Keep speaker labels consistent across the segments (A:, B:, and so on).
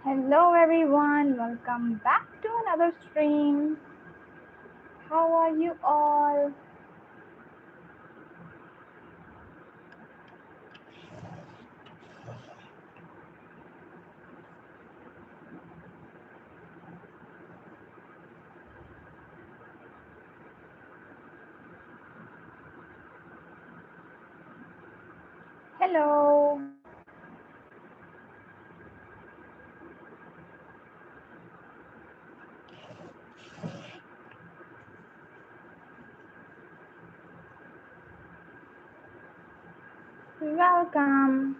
A: Hello everyone, welcome back to another stream. How are you all? Hello. Welcome.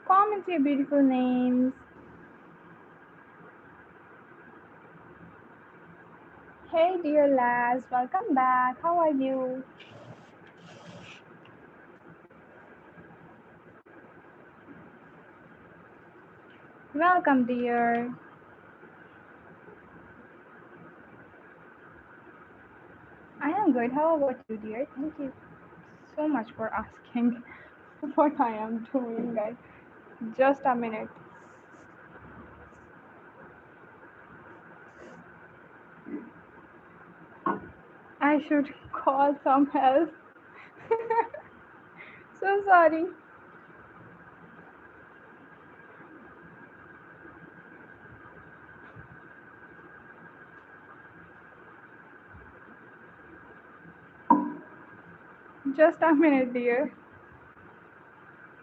A: Comment your beautiful names. Hey dear Laz, welcome back. How are you? Welcome dear. I am good. How about you dear? Thank you so much for asking what I am doing guys. Just a minute. I should call some help. So sorry. Just a minute dear.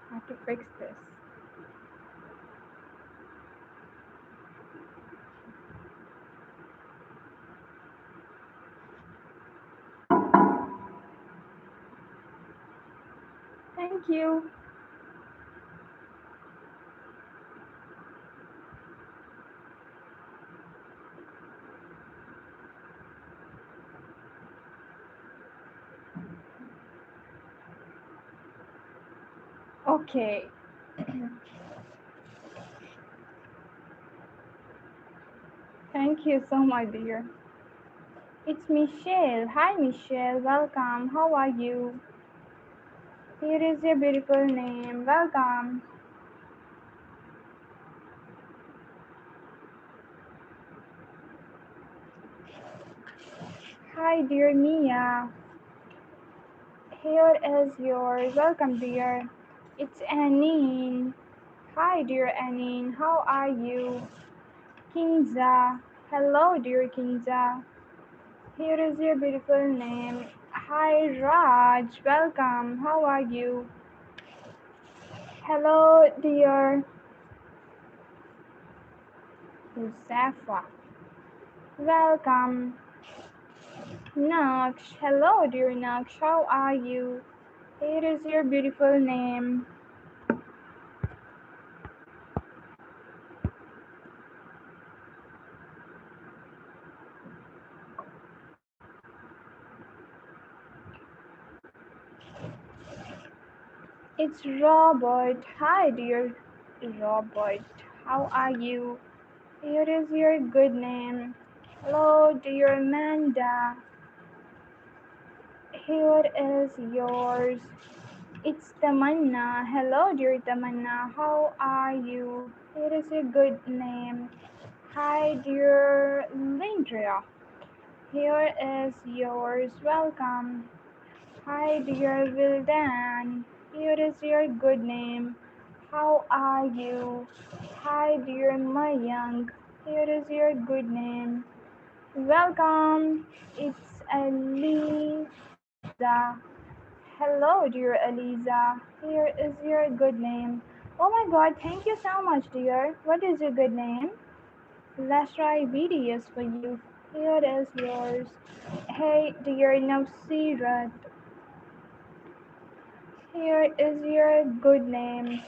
A: I have to fix this. Thank you. Okay. Thank you so much, dear. It's Michelle. Hi, Michelle. Welcome. How are you? Here is your beautiful name. Welcome. Hi, dear Mia. Here is yours. Welcome, dear. It's Anine. Hi, dear Anine. How are you? Kinza. Hello, dear Kinza. Here is your beautiful name. Hi, Raj. Welcome. How are you? Hello, dear Josefa. Welcome. Naksh. Hello, dear Naksh. How are you? It is your beautiful name. It's Robert. Hi, dear Robert. How are you? Here is your good name. Hello, dear Amanda. Here is yours. It's Tamanna. Hello, dear Tamanna. How are you? Here is your good name. Hi, dear Lindria. Here is yours. Welcome. Hi, dear Vildan. Here is your good name. How are you? Hi, dear Mayang. Here is your good name. Welcome. It's Eliza. Hello, dear Eliza. Here is your good name. Oh my god, thank you so much, dear. What is your good name? Let's try BDS for you. Here is yours. Hey, dear Nafsirat. Here is your good name.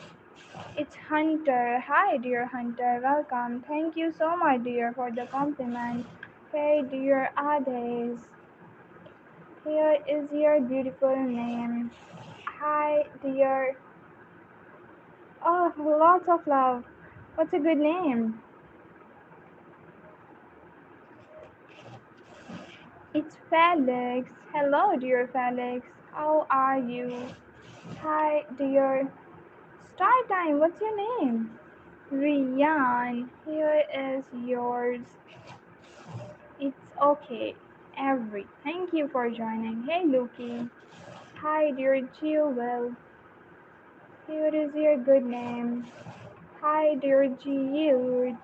A: It's Hunter. Hi, dear Hunter. Welcome. Thank you so much, dear, for the compliment. Hey, dear Ades. Here is your beautiful name. Hi, dear. Oh, lots of love. What's a good name? It's Felix. Hello, dear Felix. How are you? Hi, dear. Start time. What's your name? Rian. Here is yours. It's okay. Every. Thank you for joining. Hey, Luki. Hi, dear Jewel. Here is your good name. Hi, dear Jude.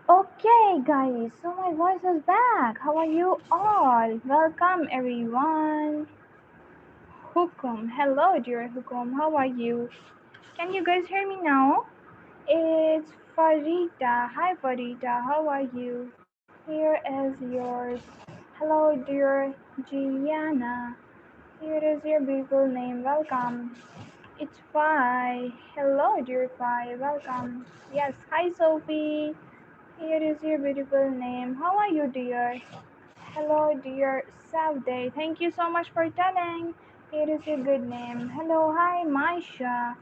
A: Okay, guys, so my voice is back. How are you all? Welcome, everyone. Hukum. Hello, dear Hukum. How are you? Can you guys hear me now? It's Farita. Hi, Farita. How are you? Here is yours. Hello, dear Gianna. Here is your beautiful name. Welcome. It's Fi. Hello, dear Fi. Welcome. Yes, hi, Sophie. Here is your beautiful name. How are you, dear? Hello, dear Savday. Thank you so much for telling. Here is your good name. Hello, hi, Maisha.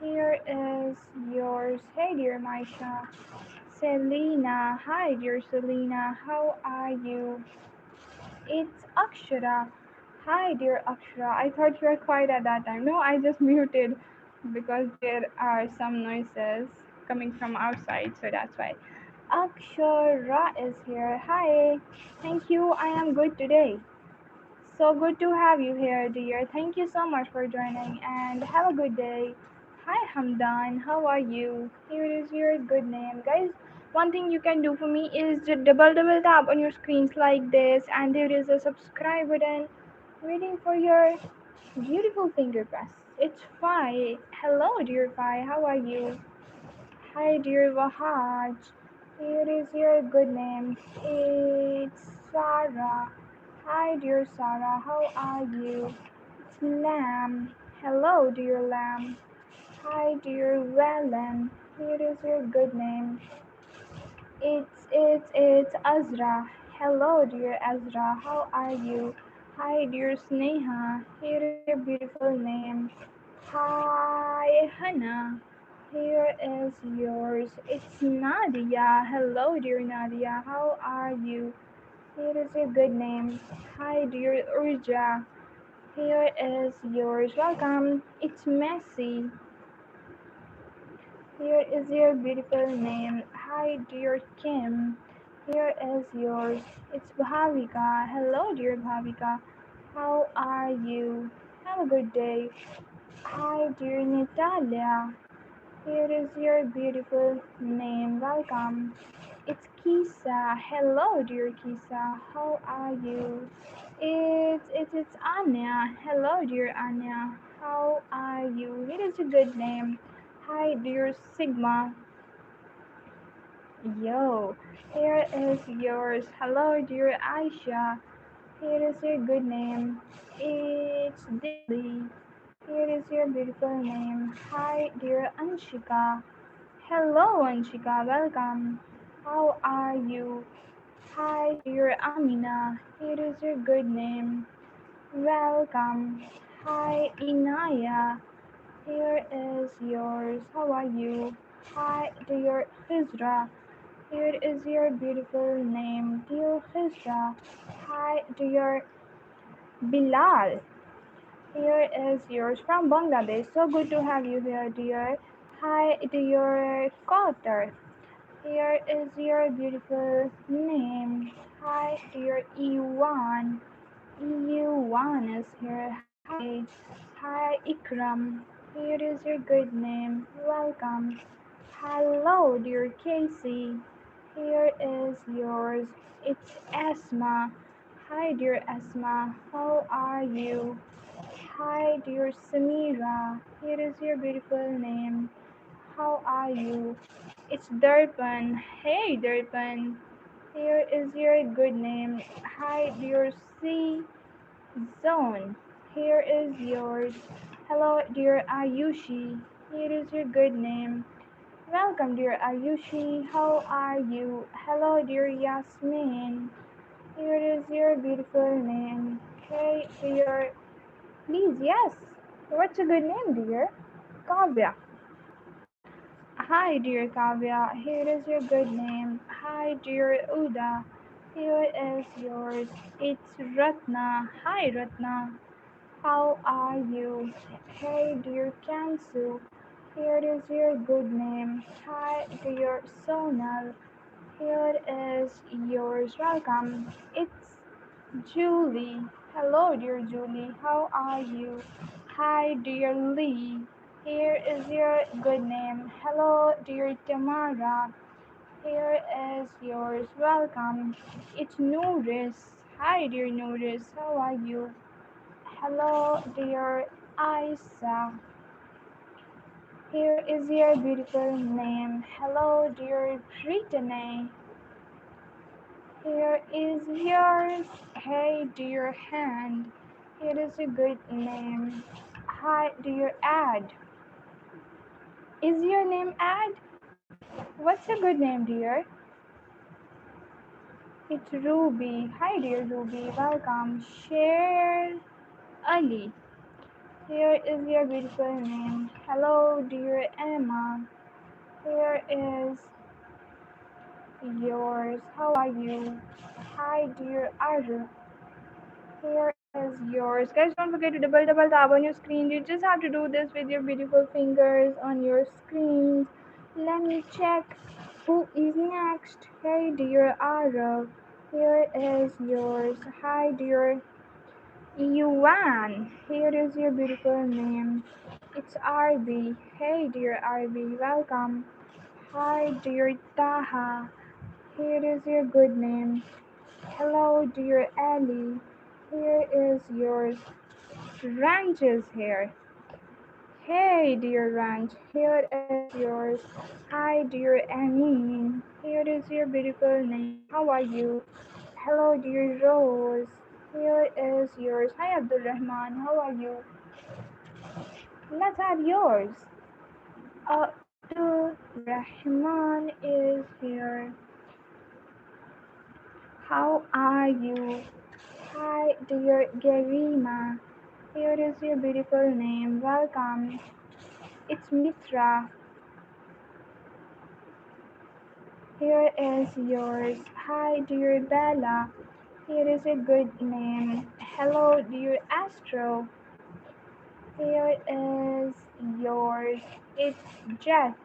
A: Here is yours. Hey, dear Maisha. Selena. Hi, dear Selena. How are you? It's Akshara. Hi, dear Akshara. I thought you were quiet at that time. No, I just muted because there are some noises coming from outside, so that's why. Akshara is here. Hi. Thank you. I am good today. So good to have you here, dear. Thank you so much for joining and have a good day. Hi, Hamdan. How are you? Here is your good name. Guys, one thing you can do for me is just double tap on your screens like this, and there is a subscribe button waiting for your beautiful finger press. It's Fi. Hello, dear Fi. How are you? Hi, dear Wahaj. Here is your good name. It's Sarah. Hi, dear Sarah. How are you? It's Lamb. Hello, dear Lamb. Hi, dear Valen. Here is your good name. It's Azra. Hello, dear Azra. How are you? Hi, dear Sneha. Here is your beautiful name. Hi, Hannah. Here is yours. It's Nadia. Hello, dear Nadia. How are you? Here is your good name. Hi, dear Urja. Here is yours. Welcome. It's Messi. Here is your beautiful name. Hi, dear Kim. Here is yours. It's Bhavika. Hello, dear Bhavika. How are you? Have a good day. Hi, dear Natalia. Here is your beautiful name. Welcome. It's Kisa. Hello, dear Kisa. How are you? It's Anya. Hello, dear Anya. How are you? It is a good name. Hi, dear Sigma. Yo, here is yours. Hello, dear Aisha. Here is your good name. It's Dilly. Here is your beautiful name. Hi, dear Anshika. Hello, Anshika. Welcome. How are you? Hi, dear Amina. Here is your good name. Welcome. Hi, Inaya. Here is yours. How are you? Hi, dear Khizra. Here is your beautiful name, dear Khizra. Hi, dear Bilal. Here is yours from Bangladesh. So good to have you here, dear. Hi, dear Qatar. Here is your beautiful name. Hi, dear Iwan. Iwan is here. Hi. Hi, Ikram. Here is your good name. Welcome. Hello, dear Casey. Here is yours. It's Asma. Hi, dear Asma. How are you? Hi, dear Samira. Here is your beautiful name. How are you? It's Durban. Hey, Durban. Here is your good name. Hi, dear C Zone. Here is yours. Hello, dear Ayushi. Here is your good name. Welcome, dear Ayushi. How are you? Hello, dear Yasmin. Here is your beautiful name. Hey, dear. Please, yes. What's a good name, dear? Kavya. Hi, dear Kavya. Here is your good name. Hi, dear Uda. Here is yours. It's Ratna. Hi, Ratna. How are you? Hey, dear Kansu. Here is your good name. Hi, dear Sonal. Here is yours. Welcome. It's Julie. Hello, dear Julie. How are you? Hi, dear Lee. Here is your good name. Hello, dear Tamara. Here is yours. Welcome. It's Nouris. Hi, dear Nouris. How are you? Hello, dear Isa. Here is your beautiful name. Hello, dear Brittany. Here is yours. Hey, dear Hand. Here is a good name. Hi, dear Ad. Is your name Ad? What's a good name, dear? It's Ruby. Hi, dear Ruby. Welcome. Share Ali. Here is your beautiful name. Hello, dear Emma. Here is yours. How are you? Hi, dear Aru. Here is yours. Guys, don't forget to double tap on your screen. You just have to do this with your beautiful fingers on your screens. Let me check who is next. Hey, dear Aru. Here is yours. Hi, dear Yuan. Here is your beautiful name. It's Arby. Hey, dear Arby. Welcome. Hi, dear Taha. Here is your good name. Hello, dear Ali. Here is yours. Ranch is here. Hey, dear Ranch. Here is yours. Hi, dear Amin. Here is your beautiful name. How are you? Hello, dear Rose. Here is yours. Hi, Abdul Rahman. How are you? Let's add yours. Abdul Rahman is here. How are you? Hi, dear Garima. Here is your beautiful name. Welcome. It's Mitra. Here is yours. Hi, dear Bella. Here is a good name. Hello, dear Astro. Here is yours. It's Jet.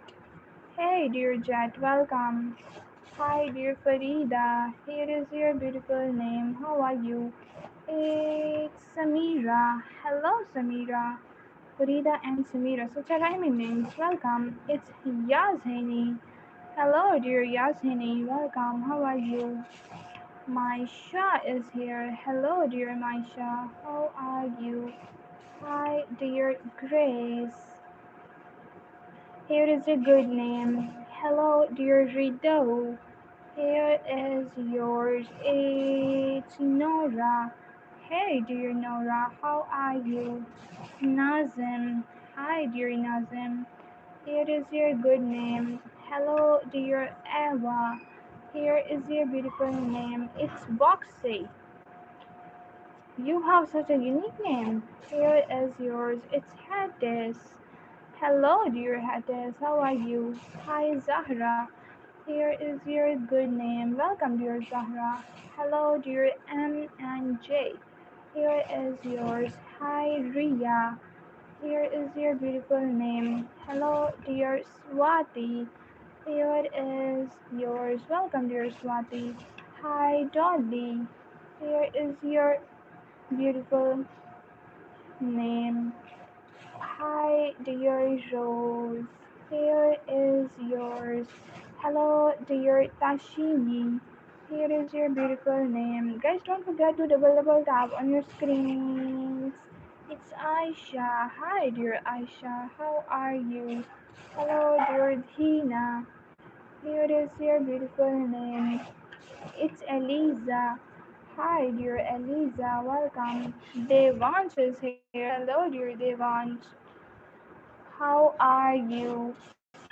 A: Hey, dear Jet. Welcome. Hi, dear Farida. Here is your beautiful name. How are you? It's Samira. Hello, Samira. Farida and Samira. Such a rhyming names. Welcome. It's Yazhani. Hello, dear Yazhani. Welcome. How are you? Maisha is here. Hello, dear Maisha. How are you? Hi, dear Grace. Here is a good name. Hello, dear Rido. Here is yours. It's Nora. Hey, dear Nora. How are you? Nazim. Hi, dear Nazim. Here is your good name. Hello, dear Eva. Here is your beautiful name. It's Boxy. You have such a unique name. Here is yours. It's Hadis. Hello, dear Hadis. How are you? Hi, Zahra. Here is your good name. Welcome, dear Zahra. Hello, dear M and J. Here is yours. Hi, Ria. Here is your beautiful name. Hello, dear Swati. Here is yours. Welcome, dear Swati. Hi, Dolly. Here is your beautiful name. Hi, dear Rose. Here is yours. Hello, dear Tashini. Here is your beautiful name. Guys, don't forget to double tap on your screens. It's Aisha. Hi, dear Aisha. How are you? Hello, dear Dina. Here is your beautiful name. It's Eliza. Hi, dear Eliza. Welcome. Devansh is here. Hello, dear Devansh. How are you?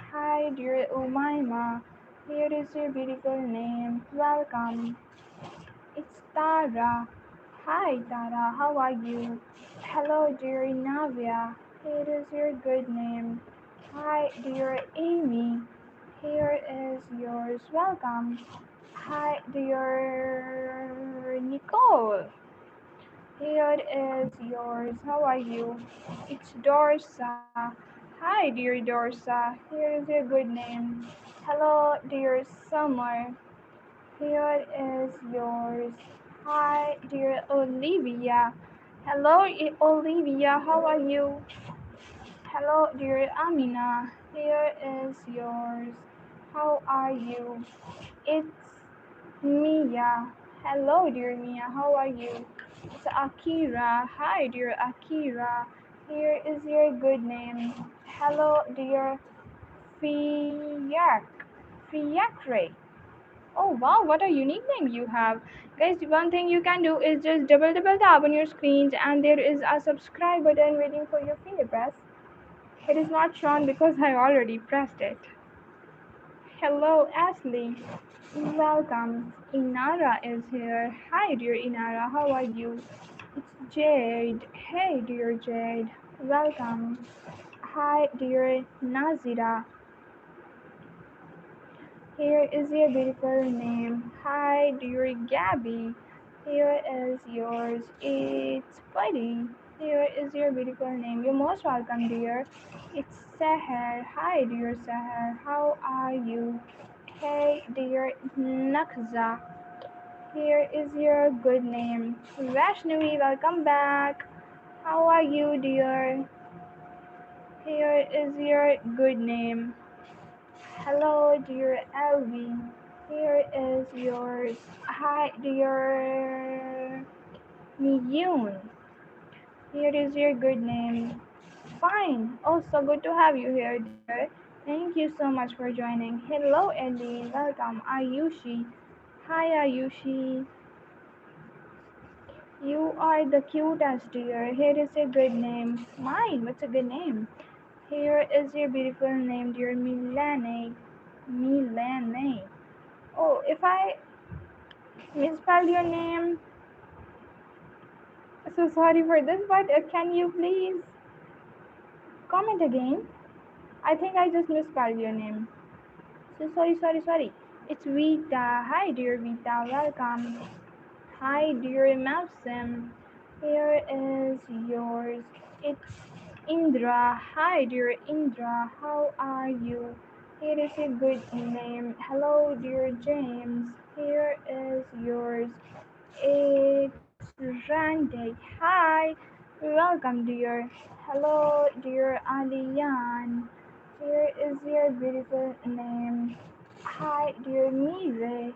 A: Hi, dear Umaima. Here is your beautiful name. Welcome. It's Tara. Hi, Tara. How are you? Hello, dear Navia. Here is your good name. Hi, dear Amy. Here is yours. Welcome. Hi, dear Nicole. Here is yours. How are you? It's Dorsa. Hi, dear Dorsa. Here is your good name. Hello, dear Summer. Here is yours. Hi, dear Olivia. Hello, Olivia. How are you? Hello, dear Amina. Here is yours. How are you? It's Mia. Hello, dear Mia. How are you? It's Akira. Hi, dear Akira. Here is your good name. Hello, dear Fiak. Fiacre. Oh wow, what a unique name you have. Guys, one thing you can do is just double tap on your screens and there is a subscribe button waiting for your finger press. It is not shown because I already pressed it. Hello, Ashley. Welcome. Inara is here. Hi, dear Inara. How are you? It's Jade. Hey, dear Jade. Welcome. Hi, dear Nazira. Here is your beautiful name. Hi, dear Gabby. Here is yours. It's Buddy. Here is your beautiful name. You're most welcome, dear. It's Seher. Hi, dear Seher. How are you? Hey, dear Nakza. Here is your good name. Vaishnavi, welcome back. How are you, dear? Here is your good name. Hello, dear Elvi. Here is yours. Hi, dear Miyun. Here is your good name. Fine. Oh, so good to have you here, dear. Thank you so much for joining. Hello, Ellie. Welcome. Ayushi. Hi, Ayushi. You are the cutest, dear. Here is a good name. Mine. What's a good name? Here is your beautiful name, dear Milane. Milane. Oh, if I misspelled your name, so sorry for this, but can you please comment again? I think I just misspelled your name. So sorry. It's Vita. Hi, dear Vita. Welcome. Hi, dear Mousim. Here is yours. It's Indra. Hi, dear Indra. How are you? Here is a good name. Hello, dear James. Here is yours. It's Randy. Hi, welcome, dear. Hello, dear Aliyan. Here is your beautiful name. Hi, dear Mire.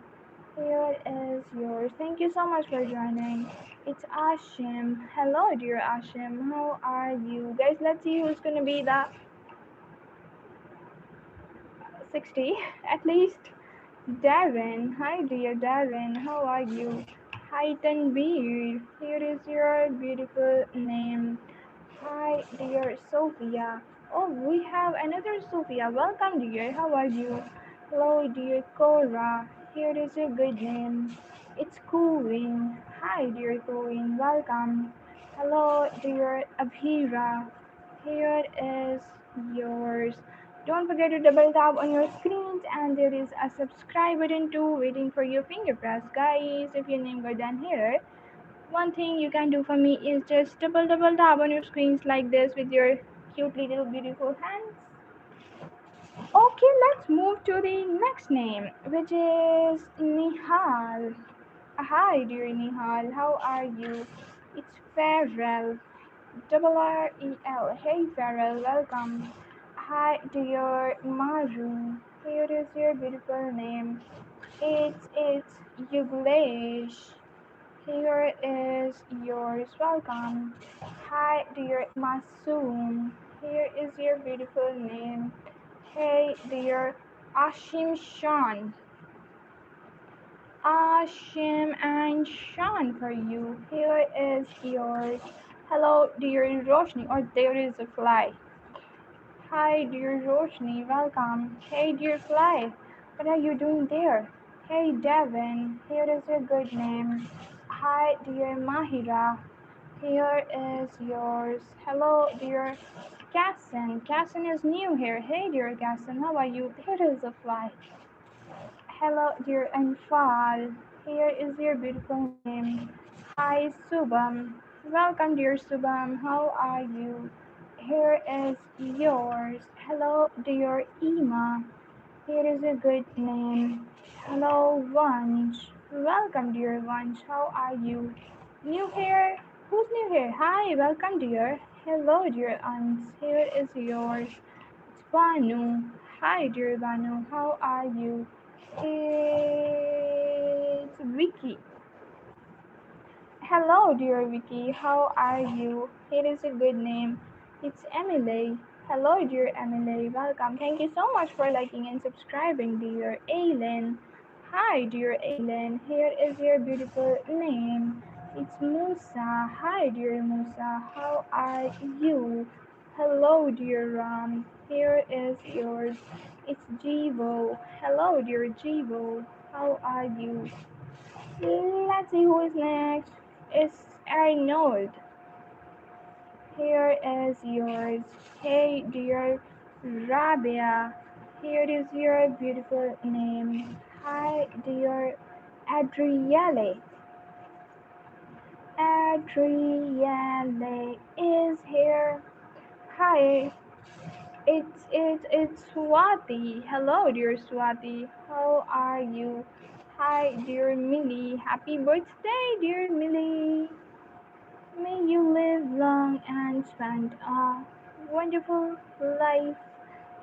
A: Here is yours. Thank you so much for joining. It's Ashim. Hello, dear Ashim. How are you? Guys, let's see who's gonna be the 60 at least. Darren. Hi, dear Darren. How are you? Hi, Tanveer. Here is your beautiful name. Hi, dear Sophia. Oh, we have another Sophia. Welcome, dear. How are you? Hello, dear Cora. Here is your good name. It's Coin. Hi, dear Coin. Welcome. Hello, dear Abhira. Here is yours. Don't forget to double tap on your screens and there is a subscribe button too waiting for your finger press. Guys, if your name got done here, one thing you can do for me is just double tap on your screens like this with your cute little beautiful hands. Okay, let's move to the next name, which is Nihal. Hi, dear Nihal. How are you? It's Farrell. Double R-E-L. Hey, Farrell. Welcome. Hi, dear Maru. Here is your beautiful name. It's Yuglesh. Here is yours. Welcome. Hi, dear Masoom. Here is your beautiful name. Hey, dear Ashim Shan. Ashim and Shan for you. Here is yours. Hello, dear Roshni. Oh, there is a fly. Hi, dear Roshni. Welcome. Hey, dear fly. What are you doing there? Hey, Devin. Here is your good name. Hi, dear Mahira. Here is yours. Hello, dear Casson. Casson is new here. Hey, dear Casson. How are you? There is a fly. Hello, dear Anfal. Here is your beautiful name. Hi, Subham. Welcome, dear Subham. How are you? Here is yours. Hello, dear Ima. Here is a good name. Hello, Vansh. Welcome, dear Vansh. How are you? New here? Who's new here? Hi, welcome, dear. Hello, dear aunts. Here is yours. It's Banu. Hi, dear Banu. How are you? It's Vicky. Hello, dear Vicky. How are you? It is a good name. It's Emily. Hello, dear Emily. Welcome. Thank you so much for liking and subscribing, dear Aileen. Hi, dear Aileen. Here is your beautiful name. It's Musa. Hi, dear Musa. How are you? Hello, dear Ram. Here is yours. It's Jivo. Hello, dear Jivo. How are you? Let's see who is next. It's Arnold. Here is yours. Hey, dear Rabia. Here is your beautiful name. Hi, dear Adriele. Adriele is here. Hi, it's Swati. Hello, dear Swati. How are you? Hi, dear Millie. Happy birthday, dear Millie. May you live long and spend a wonderful life.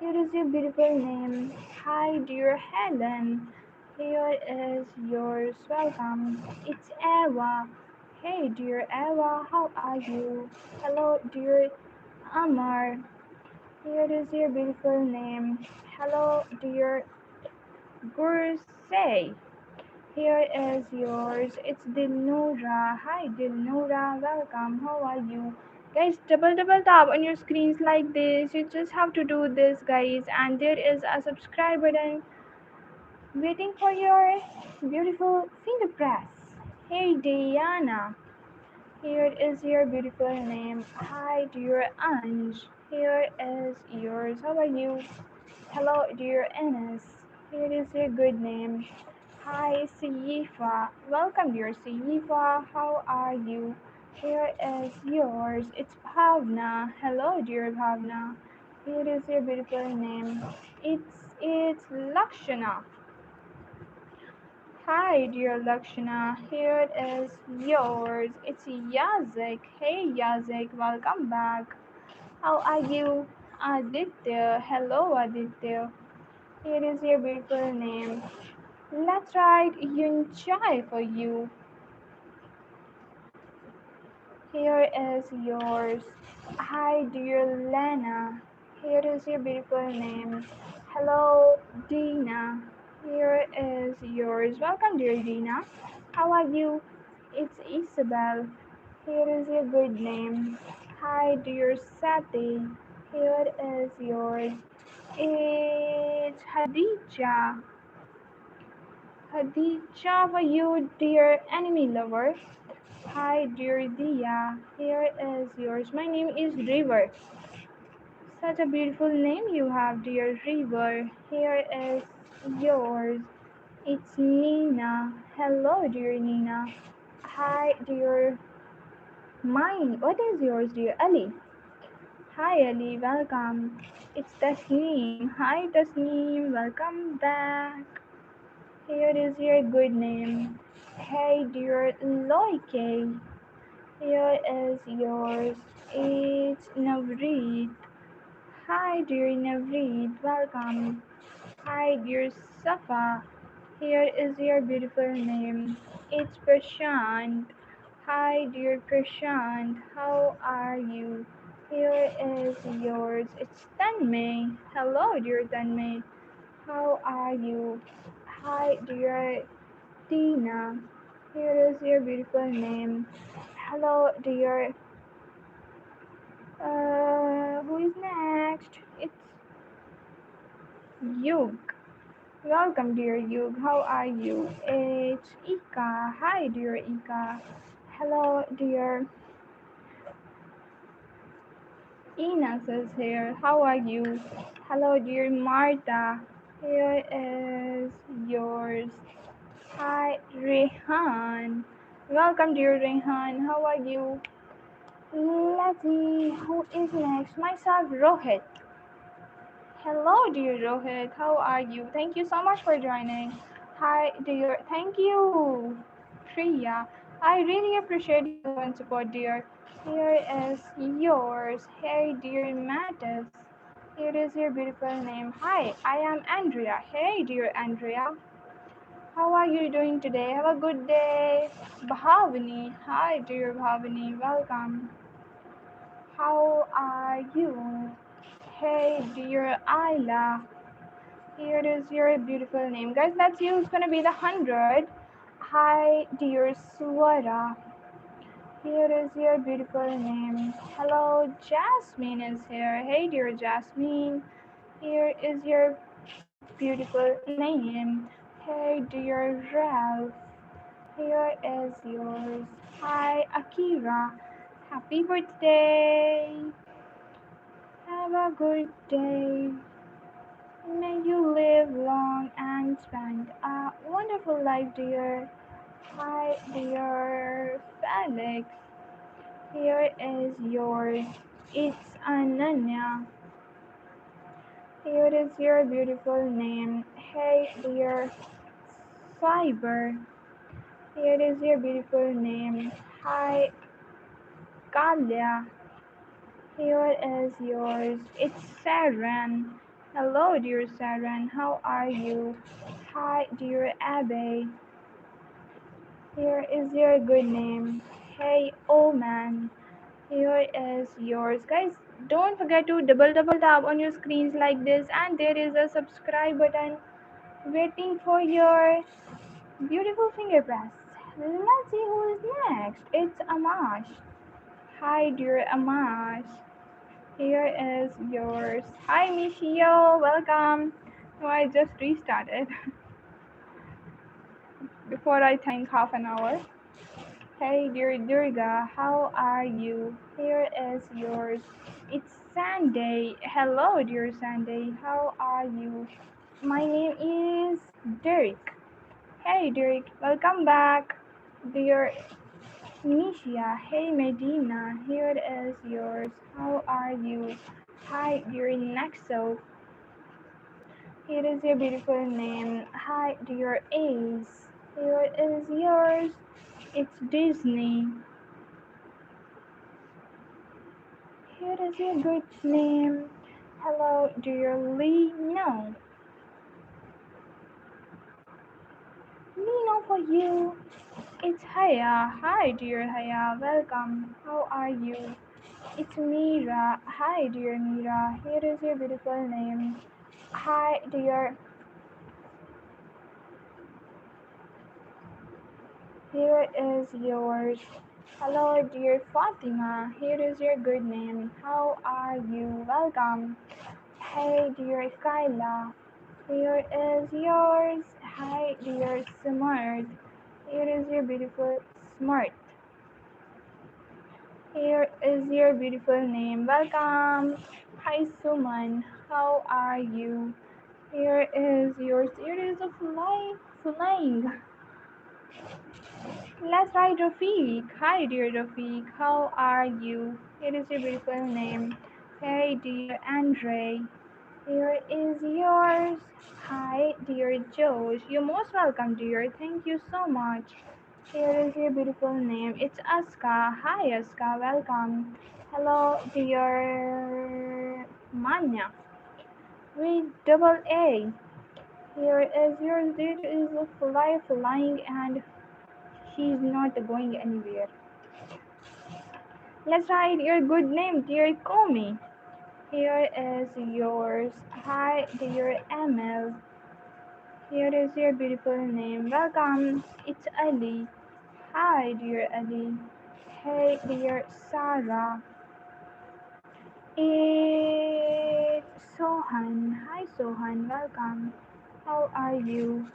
A: Here is your beautiful name. Hi, dear Helen. Here is yours. Welcome. It's Eva. Hey, dear Eva. How are you? Hello, dear Amar. Here is your beautiful name. Hello, dear Gursay. Here is yours. It's Dilnura. Hi, Dilnura. Welcome. How are you? Guys, double tap on your screens like this. You just have to do this, guys. And there is a subscribe button waiting for your beautiful finger press. Hey, Diana. Here is your beautiful name. Hi, dear Ange. Here is yours. How are you? Hello, dear Enes. Here is your good name. Hi, Sifa. Welcome, dear Sifa. How are you? Here is yours. It's Bhavna. Hello, dear Bhavna. Here is your beautiful name. It's Lakshana. Hi, dear Lakshana. Here is yours. It's Yazik. Hey, Yazik. Welcome back. How are you? Aditya. Hello, Aditya. Here is your beautiful name. Let's write Yunchai for you. Here is yours. Hi, dear Lena. Here is your beautiful name. Hello, Dina. Here is yours. Welcome, dear Dina. How are you? It's Isabel. Here is your good name. Hi, dear Sati. Here is yours. It's Hadija. Hadija for you, dear enemy lover. Hi, dear Dia. Here is yours. My name is River. Such a beautiful name you have, dear River. Here is yours. It's Nina. Hello, dear Nina. Hi, dear mine. What is yours, dear Ali? Hi, Ali. Welcome. It's Tasneem. Hi, Tasneem. Welcome back. Here is your good name. Hey, dear Loike. Here is yours. It's Navreet. Hi, dear Navreet. Welcome. Hi, dear Safa. Here is your beautiful name. It's Prashant. Hi, dear Prashant. How are you? Here is yours. It's Tanmay. Hello, dear Tanmay. How are you? Hi, dear Tina. Here is your beautiful name. Hello, dear. Who is next? It's Yug. Welcome, dear Yug. How are you? It's Ika. Hi, dear Ika. Hello, dear Ines is here. How are you? Hello, dear Martha. Here is yours. Hi, Rehan. Welcome, dear Rehan. How are you? Let's see who is next. Myself, Rohit. Hello, dear Rohit. How are you? Thank you so much for joining. Hi, dear. Thank you, Priya. I really appreciate your love and support, dear. Here is yours. Hey, dear Mattis. Here is your beautiful name. Hi, I am Andrea. Hey, dear Andrea. How are you doing today? Have a good day. Bhavani. Hi, dear Bhavani. Welcome. How are you? Hey, dear Ayla. Here is your beautiful name. Guys, let's use gonna be the 100. Hi, dear Swara. Here is your beautiful name. Hello, Jasmine is here. Hey, dear Jasmine. Here is your beautiful name. Hey, dear Ralph. Here is yours. Hi, Akira. Happy birthday. Have a good day. May you live long and spend a wonderful life, dear. Hi, dear Felix. Here is yours. It's Ananya. Here is your beautiful name. Hey, dear Cyber. Here is your beautiful name. Hi, Kalia. Here is yours. It's Saran. Hello, dear Saran. How are you? Hi, dear Abe. Here is your good name. Hey, Oman. Here is yours. Guys, don't forget to double tap on your screens like this, and there is a subscribe button waiting for your beautiful finger press. Let's see who is next. It's Amash. Hi, dear Amash. Here is yours. Hi, Michio. Welcome. No, I just restarted before I think half an hour. Hey, dear Durga. How are you? Here is yours. It's Sunday. Hello, dear Sunday. How are you? My name is Derek. Hey, Derek. Welcome back. Dear Nisha. Hey, Medina. Here is yours. How are you? Hi, dear Nexo. Here is your beautiful name. Hi, dear Ace. Here is yours. It's Disney. Here is your good name. Hello, dear Lee. No. Nino for you. It's Haya. Hi, dear Haya. Welcome. How are you? It's Mira. Hi, dear Mira. Here is your beautiful name. Hi, dear. Here is yours. Hello, dear Fatima. Here is your good name. How are you? Welcome. Hey, dear Kyla. Here is yours. Hi, dear Smart. Here is your beautiful Smart. Here is your beautiful name. Welcome. Hi, Suman. How are you? Here is yours. Here is a flying. Let's try Rafiq. Hi, dear Rafiq. How are you? Here is your beautiful name. Hey, dear Andre. Here is yours. Hi, dear Josh. You're most welcome, dear. Thank you so much. Here is your beautiful name. It's Aska. Hi, Aska. Welcome. Hello, dear Manya. With double A. Here is yours. There is a flying and she's not going anywhere. Let's write your good name, dear Komi. Here is yours. Hi, dear Emil. Here is your beautiful name. Welcome. It's Ali. Hi, dear Ali. Hey, dear Sarah. It's Sohan. Hi, Sohan. Welcome. How are you?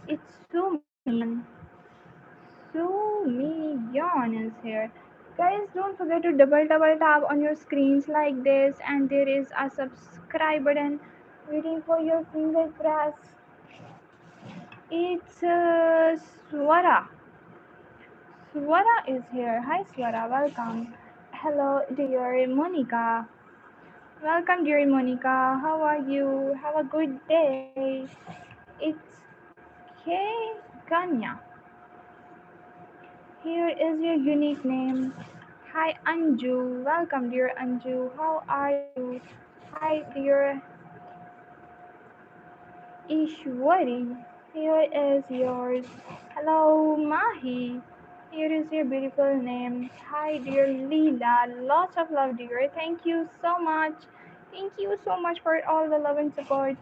A: It's Sumian. Sumiyan is here. Guys, don't forget to double tap on your screens like this, and there is a subscribe button waiting for your finger press. It's Swara. Swara is here. Hi, Swara. Welcome. Hello, dear Monica. Welcome, dear Monica. How are you? Have a good day. It's K. Kanya. Here is your unique name. Hi, Anju. Welcome, dear Anju. How are you? Hi, dear Ishwari. Here is yours. Hello, Mahi. Here is your beautiful name. Hi, dear Leela. Lots of love, dear. Thank you so much. Thank you so much for all the love and support.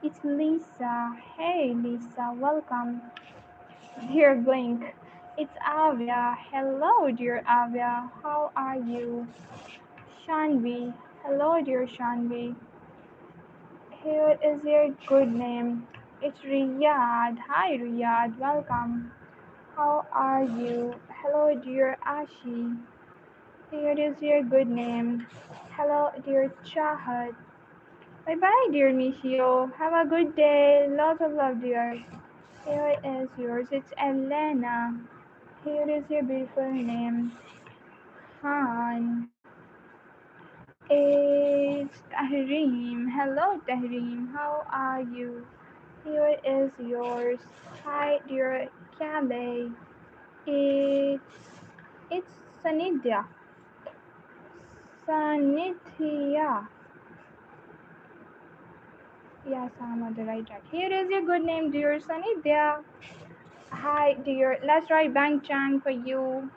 A: It's Lisa. Hey, Lisa. Welcome. Dear Blink. It's Avia. Hello, dear Avia. How are you? Shanvi. Hello, dear Shanvi. Here is your good name. It's Riyadh. Hi, Riyadh. Welcome. How are you? Hello, dear Ashi. Here is your good name. Hello, dear Chahat. Bye bye, dear Michio. Have a good day. Lots of love, dear. Here is yours. It's Elena. Here is your beautiful name. Han. It's Tahreem. Hello, Tahreem. How are you? Here is yours. Hi, dear Calais. It's it's Sanidhya. Sanidhya. Yes, I'm on the right track. Here is your good name, dear Sanidhya. Hi, dear. Let's write Bang Chang for you.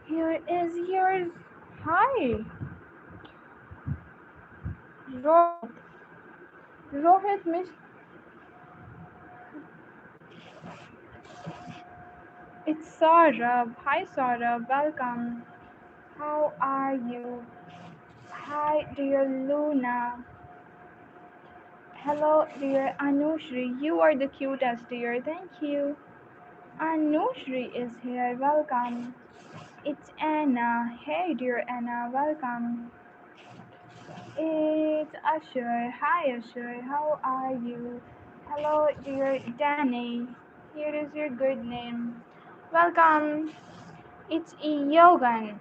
A: Here is yours. Hi, Rohit. Rohit Miss. It's Saurabh. Hi, Saurabh. Welcome. How are you? Hi, dear Luna. Hello, dear Anushri. You are the cutest, dear. Thank you. Anushri is here. Welcome. It's Anna. Hey, dear Anna. Welcome. It's Ashur. Hi, Ashur. How are you? Hello, dear Danny. Here is your good name. Welcome. It's Yogan.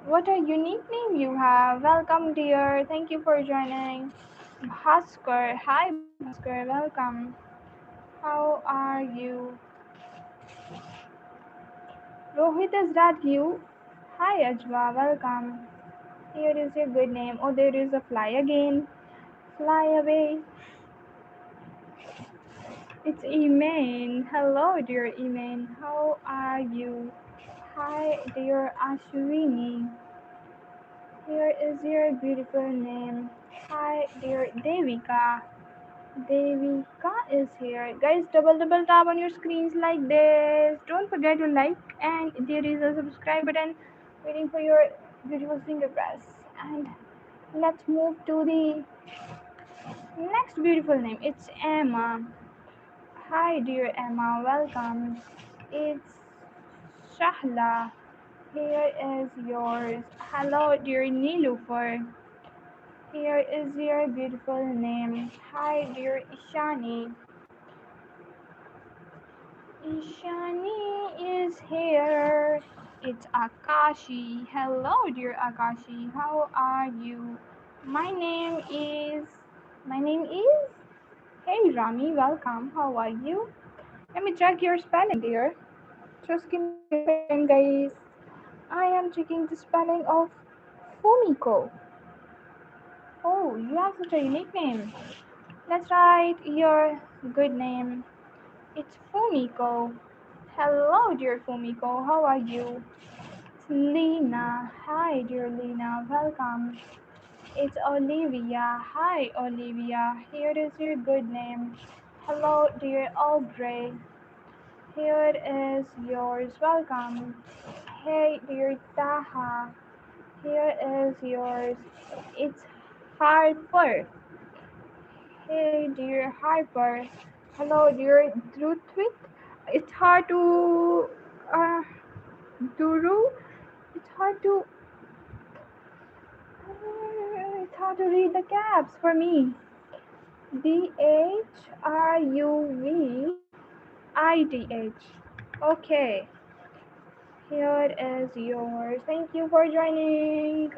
A: What a unique name you have. Welcome, dear. Thank you for joining. Bhaskar. Hi, Bhaskar. Welcome. How are you? Rohit, is that you? Hi, Ajwa. Welcome. Here is your good name. Oh, there is a fly again. Fly away. It's Iman. Hello, dear Iman. How are you? Hi, dear Ashwini. Here is your beautiful name. Hi, dear Devika. Devika is here. Guys, double tap on your screens like this. Don't forget to like, and there is a subscribe button waiting for your beautiful finger press. And let's move to the next beautiful name. It's Emma. Hi, dear Emma. Welcome. It's Shahla. Here is yours. Hello, dear Nilufer. Here is your beautiful name. Hi, dear Ishani. Ishani is here. It's Akashi. Hello, dear Akashi. How are you? My name is. My name is. Hey, Rami. Welcome. How are you? Let me check your spelling, dear. Just give me a second, guys. I am checking the spelling of Fumiko. Oh, you have such a unique name. Let's write your good name. It's Fumiko. Hello, dear Fumiko. How are you? It's Lena. Hi, dear Lena. Welcome. It's Olivia. Hi, Olivia. Here is your good name. Hello, dear Aubrey. Here is yours. Welcome. Hey, dear Taha. Here is yours. It's Harper. Hey, dear Harper. Hello, dear Druthwit. It's hard to uh, Duru. It's hard to it's hard to read the caps for me. Dhruvidh. Okay, here is yours. Thank you for joining.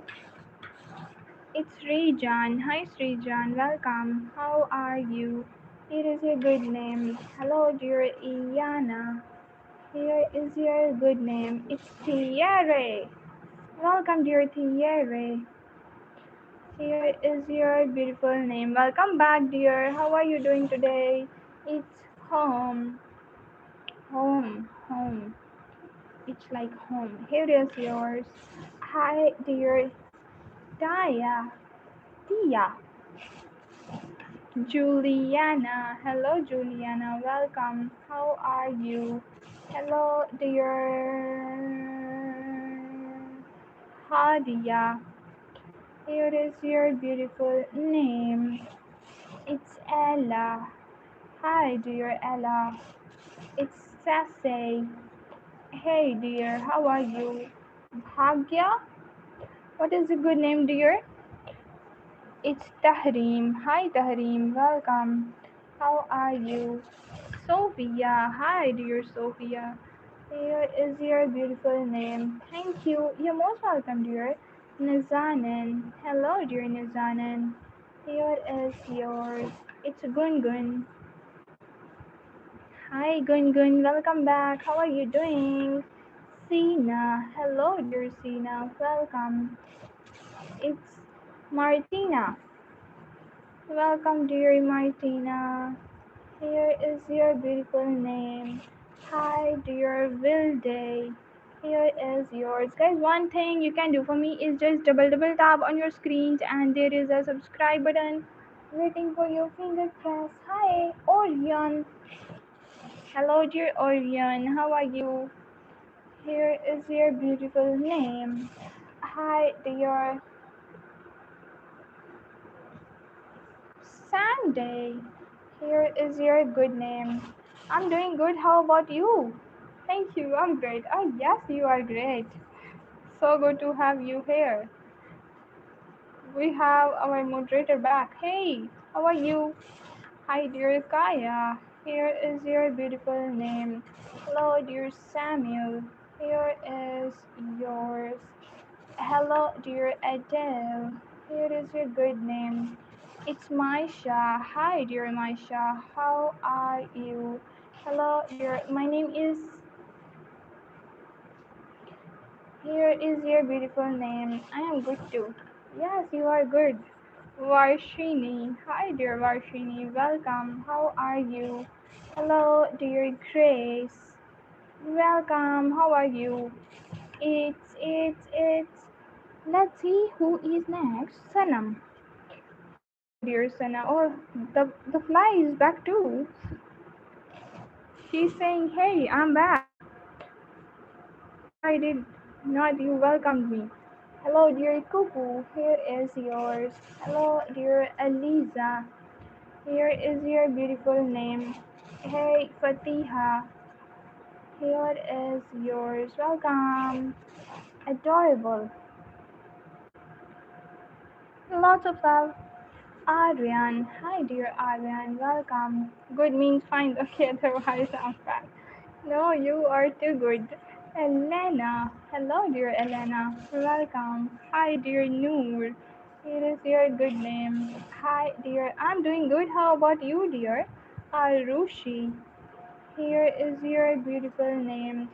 A: It's Srijan. Hi, Srijan. Welcome. How are you? It is a good name. Hello, dear Iyana. Here is your good name. It's Thierry. Welcome, dear Thierry. Here is your beautiful name. Welcome back, dear. How are you doing today? It's home, home. It's like home. Here is yours. Hi, dear Taya. Tia. Juliana. Hello, Juliana. Welcome. How are you? Hello, dear Hadia. Here is your beautiful name. It's Ella. Hi, dear Ella. It's Sassy. Hey, dear. How are you? Bhagya? What is a good name, dear? It's Tahreem. Hi, Tahreem. Welcome. How are you? Sophia. Hi, dear Sophia. Here is your beautiful name. Thank you. You're most welcome, dear. Nazanin. Hello, dear Nazanin. Here is yours. It's Gungun. Hi, Gungun. Welcome back. How are you doing? Sina. Hello, dear Sina. Welcome. It's Martina. Welcome, dear Martina. Here is your beautiful name. Hi, dear Wilde. Here is yours. Guys, one thing you can do for me is just double tap on your screens and there is a subscribe button waiting for your finger press. Hi, Orion. Hello, dear Orion. How are you? Here is your beautiful name. Hi, dear Sunday. Here is your good name. I'm doing good. How about you? Thank you. I'm great. Oh, yes, you are great. So good to have you here. We have our moderator back. Hey, how are you? Hi, dear Kaya. Here is your beautiful name. Hello, dear Samuel. Here is yours. Hello, dear Adele. Here is your good name. It's Maisha. Hi, dear Maisha. How are you? Hello, dear. My name is. Here is your beautiful name. I am good too. Yes, you are good. Varshini. Hi, dear Varshini. Welcome. How are you? Hello, dear Grace. Welcome. How are you? It's. Let's see who is next. Sanam. Hello, dear Sana. Oh, the fly is back too. She's saying, "Hey, I'm back. Why did not you welcome me?" Hello, dear Cuckoo. Here is yours. Hello, dear Eliza. Here is your beautiful name. Hey, Fatiha. Here is yours. Welcome. Adorable. Lots of love. Adrian. Hi, dear Adrian. Welcome. Good means fine. Okay, otherwise I'm bad. No, you are too good. Elena. Hello, dear Elena. Welcome. Hi, dear Noor. It is your good name. Hi, dear. I'm doing good. How about you, dear? Arushi. Here is your beautiful name.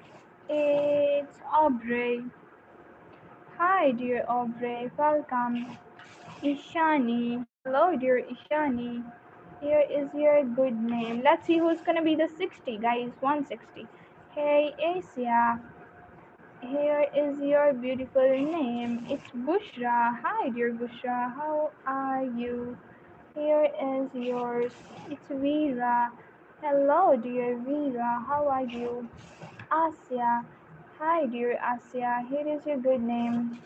A: It's Aubrey. Hi, dear Aubrey. Welcome. Ishani. Hello, dear Ishani. Here is your good name. Let's see who's gonna be the 60, guys. 160. Hey, Asia. Here is your beautiful name. It's Bushra. Hi, dear Bushra. How are you? Here is yours. It's Veera. Hello, dear Veera. How are you? Asya. Hi, dear Asya. Here is your good name.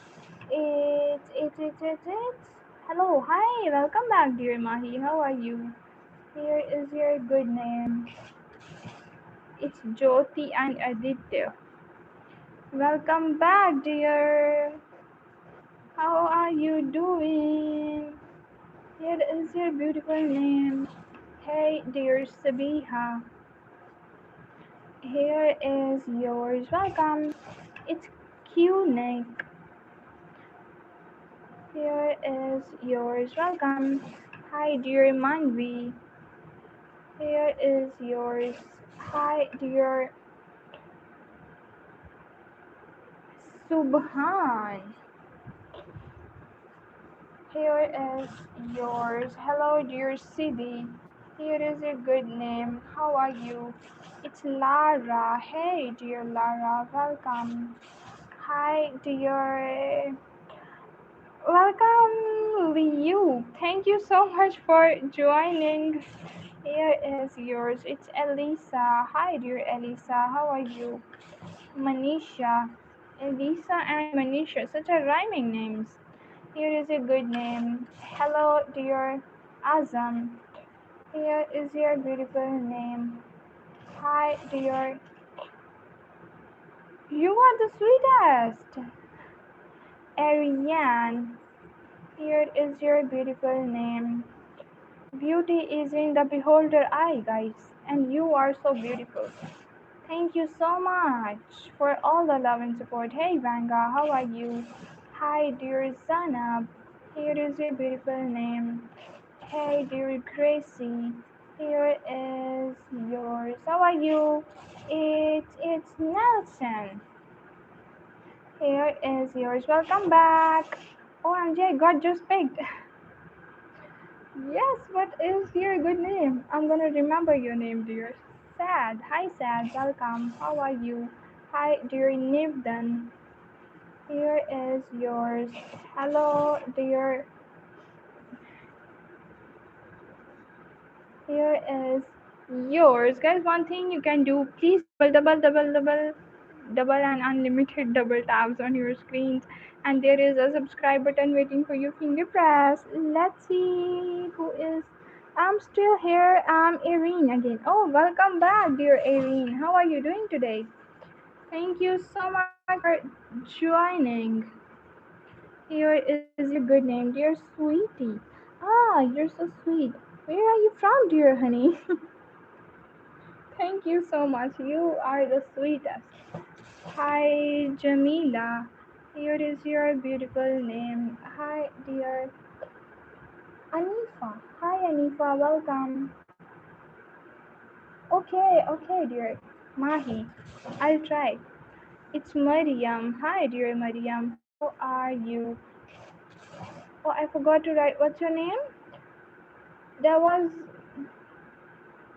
A: It's. Hello, hi. Welcome back, dear Mahi. How are you? Here is your good name. It's Jyoti and Aditya. Welcome back, dear. How are you doing? Here is your beautiful name. Hey, dear Sabiha. Here is yours. Welcome. It's Q-Nick. Here is yours. Welcome. Hi, dear Manvi. Here is yours. Hi, dear Subhan. Here is yours. Hello, dear Sidi. Here is a good name. How are you? It's Lara. Hey, dear Lara. Welcome. Hi, dear. Welcome, Liu. Thank you so much for joining. Here is yours. It's Elisa. Hi, dear Elisa. How are you? Manisha. Elisa and Manisha. Such a rhyming names. Here is a good name. Hello, dear Azam. Here is your beautiful name. Hi, dear. You are the sweetest. Ariane. Here is your beautiful name. Beauty is in the beholder eye, guys, and you are so beautiful. Thank you so much for all the love and support. Hey, Vanga, how are you? Hi, dear Zanab. Here is your beautiful name. Hey, dear Gracie. Here is yours. How are you? It's Nelson. Here is yours. Welcome back. OMG, I got just picked. Yes, what is your good name? I'm gonna remember your name, dear. Sad. Hi, Sad. Welcome. How are you? Hi, dear Nivdan. Here is yours. Hello, dear. Here is yours. Guys, one thing you can do, please double and unlimited double tabs on your screens. And there is a subscribe button waiting for your finger press. Let's see who is. I'm still here. I'm Irene again. Oh, welcome back, dear Irene. How are you doing today? Thank you so much for joining. Here is your good name, dear sweetie. Ah, you're so sweet. Where are you from, dear honey? Thank you so much. You are the sweetest. Hi, Jamila. Here is your beautiful name. Hi, dear Anifa. Hi, Anifa. Welcome. Okay, dear Mahi. I'll try. It's Mariam. Hi, dear Mariam. How are you? Oh, I forgot to write. What's your name? There was.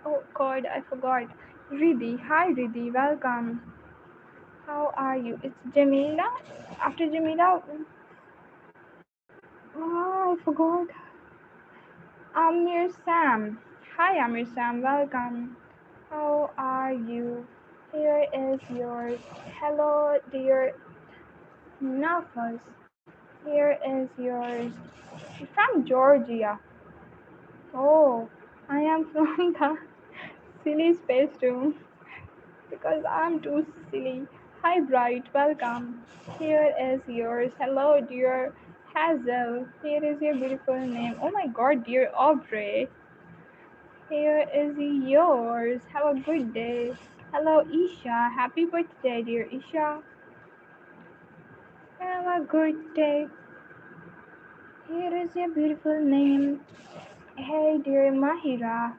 A: Oh, God, I forgot. Riddhi. Hi, Riddhi. Welcome. How are you? It's Jamila. After Jamila, oh, I forgot. Amir Sam. Hi, Amir Sam. Welcome. How are you? Here is yours. Hello, dear Nafas. Here is yours. From Georgia. Oh, I am from the silly space room because I'm too silly. Hi, Bright. Welcome. Here is yours. Hello, dear Hazel. Here is your beautiful name. Oh my God, dear Aubrey. Here is yours. Have a good day. Hello, Isha. Happy birthday, dear Isha. Have a good day. Here is your beautiful name. Hey, dear Mahira.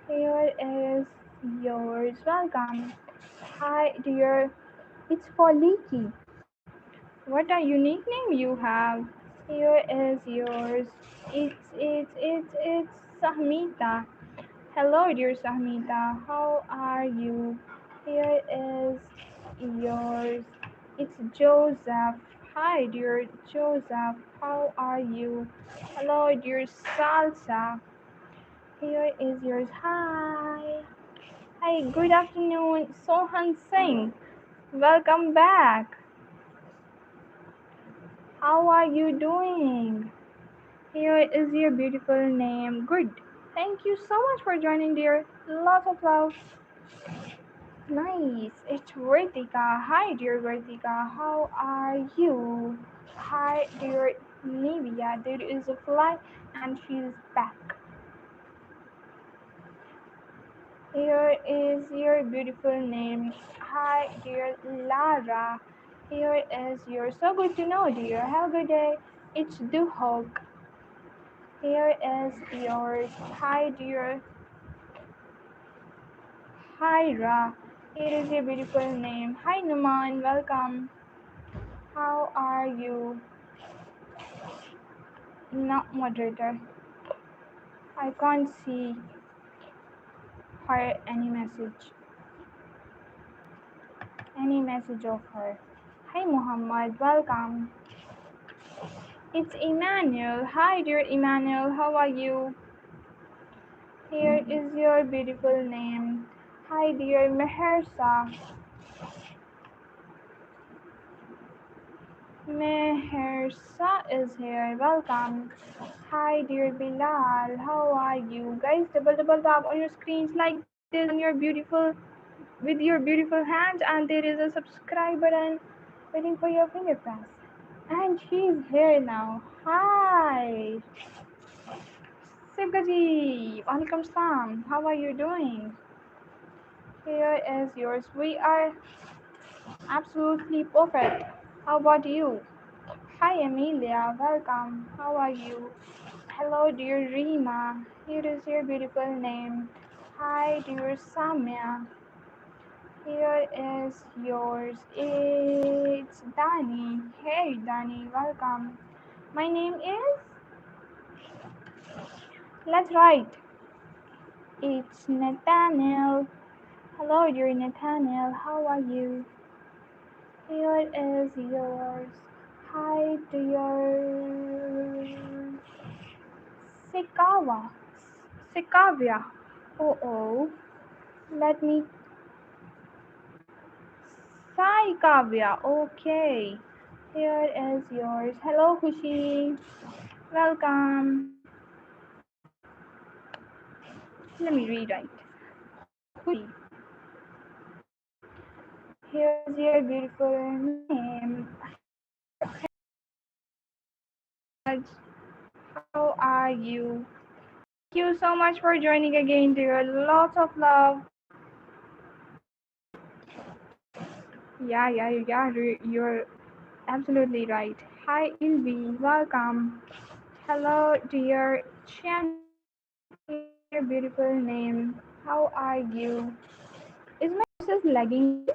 A: Here is yours. Welcome. Hi, dear. It's Poliki. What a unique name you have. Here is yours. It's Sahmita. Hello, dear Sahmita. How are you? Here is yours. It's Joseph. Hi, dear Joseph. How are you? Hello, dear Salsa. Here is yours. Hi. Hi, good afternoon, Sohan Singh. Welcome back. How are you doing? Here is your beautiful name. Good. Thank you so much for joining, dear. Lots of love. Nice. It's Ritika. Hi, dear Ritika. How are you? Hi, dear Nivia. There is a fly and she's back. Here is your beautiful name. Hi, dear Lara. Here is your so good to know, dear. Have a good day. It's Duhok. Here is yours. Hi, dear Hyra. Here is your beautiful name. Hi, Numan. Welcome. How are you? Not moderator. I can't see her any message of her. Hi Muhammad, welcome. It's Emmanuel. Hi dear Emmanuel, how are you? Here is your beautiful name. Hi dear Mehersa. Mehersa is here. Welcome. Hi dear Bilal. How are you? Guys, double tap on your screens like this on your beautiful with your beautiful hands, and there is a subscribe button waiting for your finger press. And she's here now. Hi. Sibgaji. Walaikum salam. How are you doing? Here is yours. We are absolutely perfect. How about you? Hi Amelia, welcome. How are you? Hello dear Rima. Here is your beautiful name. Hi dear Samya. Here is yours. It's Dani. Hey Dani, welcome. My name is. Let's write. It's Nathaniel. Hello dear Nathaniel. How are you? Here is yours. Hi dear Sikawa. Sikavia. Oh oh. Let me. Sai Kavya. Okay. Here is yours. Hello Kushi. Welcome. Let me rewrite. Kushi. Here is your beautiful name. How are you? Thank you so much for joining again, dear. Lots of love. Yeah. You're absolutely right. Hi, Ilvi. Welcome. Hello, dear Chen. Your beautiful name. How are you? Is my process lagging?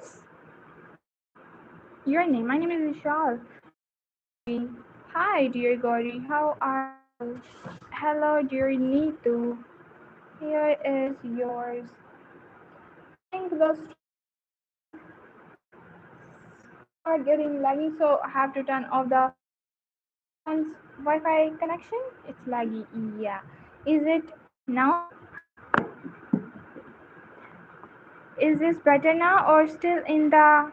A: Your name? My name is Vishal. Hi, dear Gauri. How are you? Hello, dear Neetu. Here is yours. I think the are getting laggy, so I have to turn off the Wi-Fi connection. It's laggy. Yeah. Is it now? Is this better now or still in the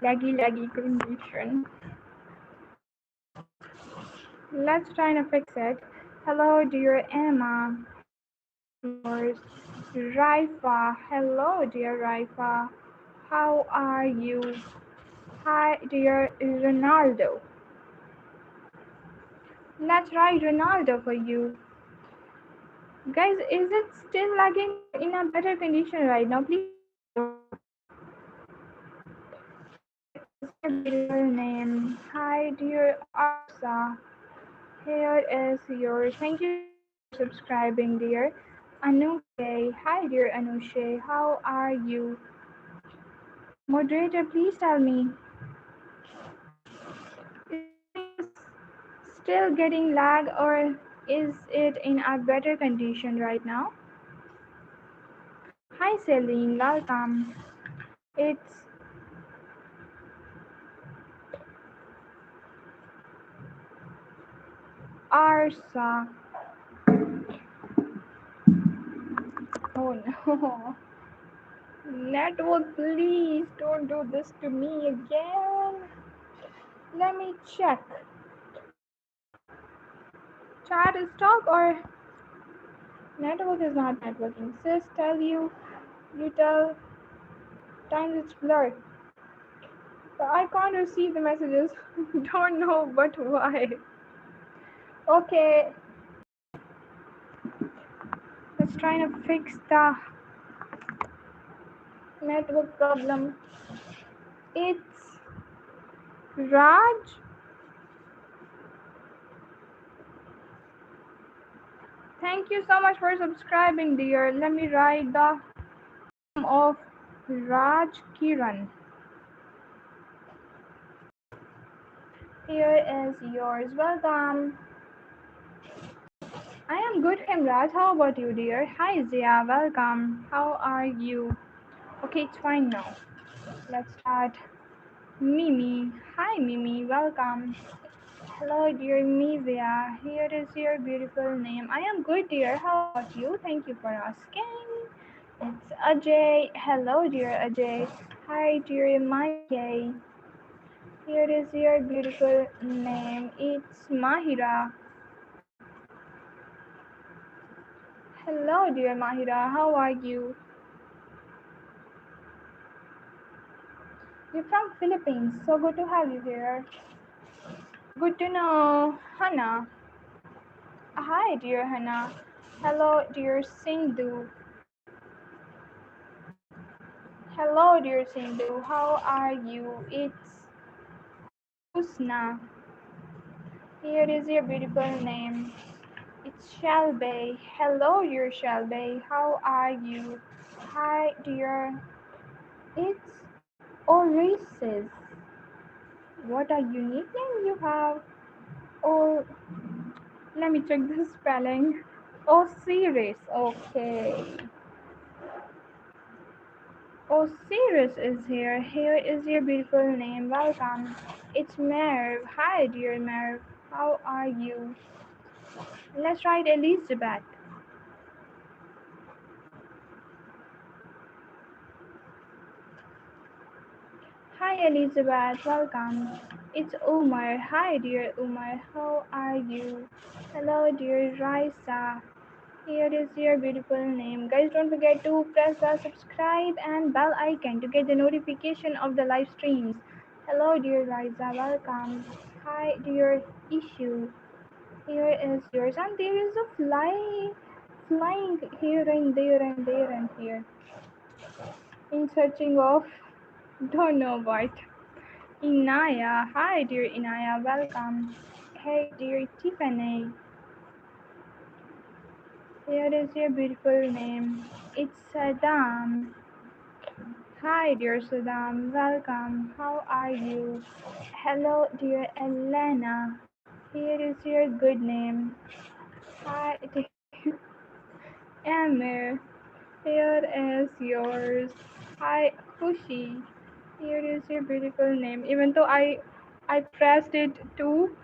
A: laggy condition? Let's try to fix it. Hello, dear Emma. Yours, Raifa. Hello, dear Raifa. How are you? Hi, dear Ronaldo. Let's try Ronaldo for you. Guys, is it still lagging in a better condition right now? Please. Your name. Hi, dear Arsa. Here is yours. Thank you for subscribing, dear Anushe. Hi, dear Anushe. How are you? Moderator, please tell me. Is still getting lag or is it in a better condition right now? Hi, Celine. Welcome. It's Arsa. Oh no. Network, please don't do this to me again. Let me check. Chat is talk or network is not networking. Sis, you tell times it's blurred. But I can't receive the messages. Don't know but why. Okay, let's try to fix the network problem. It's Raj. Thank you so much for subscribing, dear. Let me write the name of Raj Kiran. Here is yours. Welcome. I am good, Himraj. How about you, dear? Hi, Zia. Welcome. How are you? Okay, it's fine now. Let's start. Mimi. Hi, Mimi. Welcome. Hello, dear Mivia. Here is your beautiful name. I am good, dear. How about you? Thank you for asking. It's Ajay. Hello, dear Ajay. Hi, dear Mikey. Here is your beautiful name. It's Mahira. Hello, dear Mahira. How are you? You're from Philippines. So good to have you here. Good to know. Hannah. Hi, dear Hannah. Hello, dear Sindhu. Hello, dear Sindhu. How are you? It's Husna. Here is your beautiful name. It's Shelby. Hello, dear Shelby. How are you? Hi, dear. It's Orisis. What a unique name you have. Or let me check the spelling. Osiris. Okay. Osiris is here. Here is your beautiful name. Welcome. It's Merv. Hi, dear Merv. How are you? Let's write Elizabeth. Hi, Elizabeth. Welcome. It's Umar. Hi, dear Umar. How are you? Hello, dear Raisa. Here is your beautiful name. Guys, don't forget to press the subscribe and bell icon to get the notification of the live streams. Hello, dear Raisa. Welcome. Hi, dear Issue. Here is yours. And there is a flying here and there and there and here. In searching of don't know what. Inaya. Hi, dear Inaya. Welcome. Hey, dear Tiffany. Here is your beautiful name. It's Saddam. Hi, dear Saddam. Welcome. How are you? Hello, dear Elena. Here is your good name. Hi, dear Amir. Here is yours. Hi, Kushi. Here is your beautiful name. Even though I pressed it too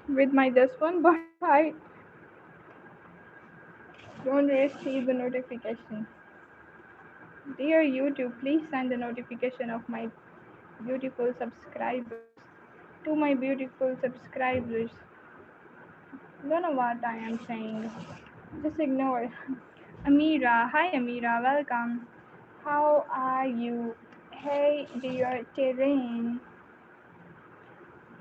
A: with my this one, but I don't receive the notification. Dear YouTube, please send the notification of my beautiful subscribers to my beautiful subscribers. Don't know what I am saying. Just ignore. Amira, hi Amira, welcome. How are you? Hey dear Terrain,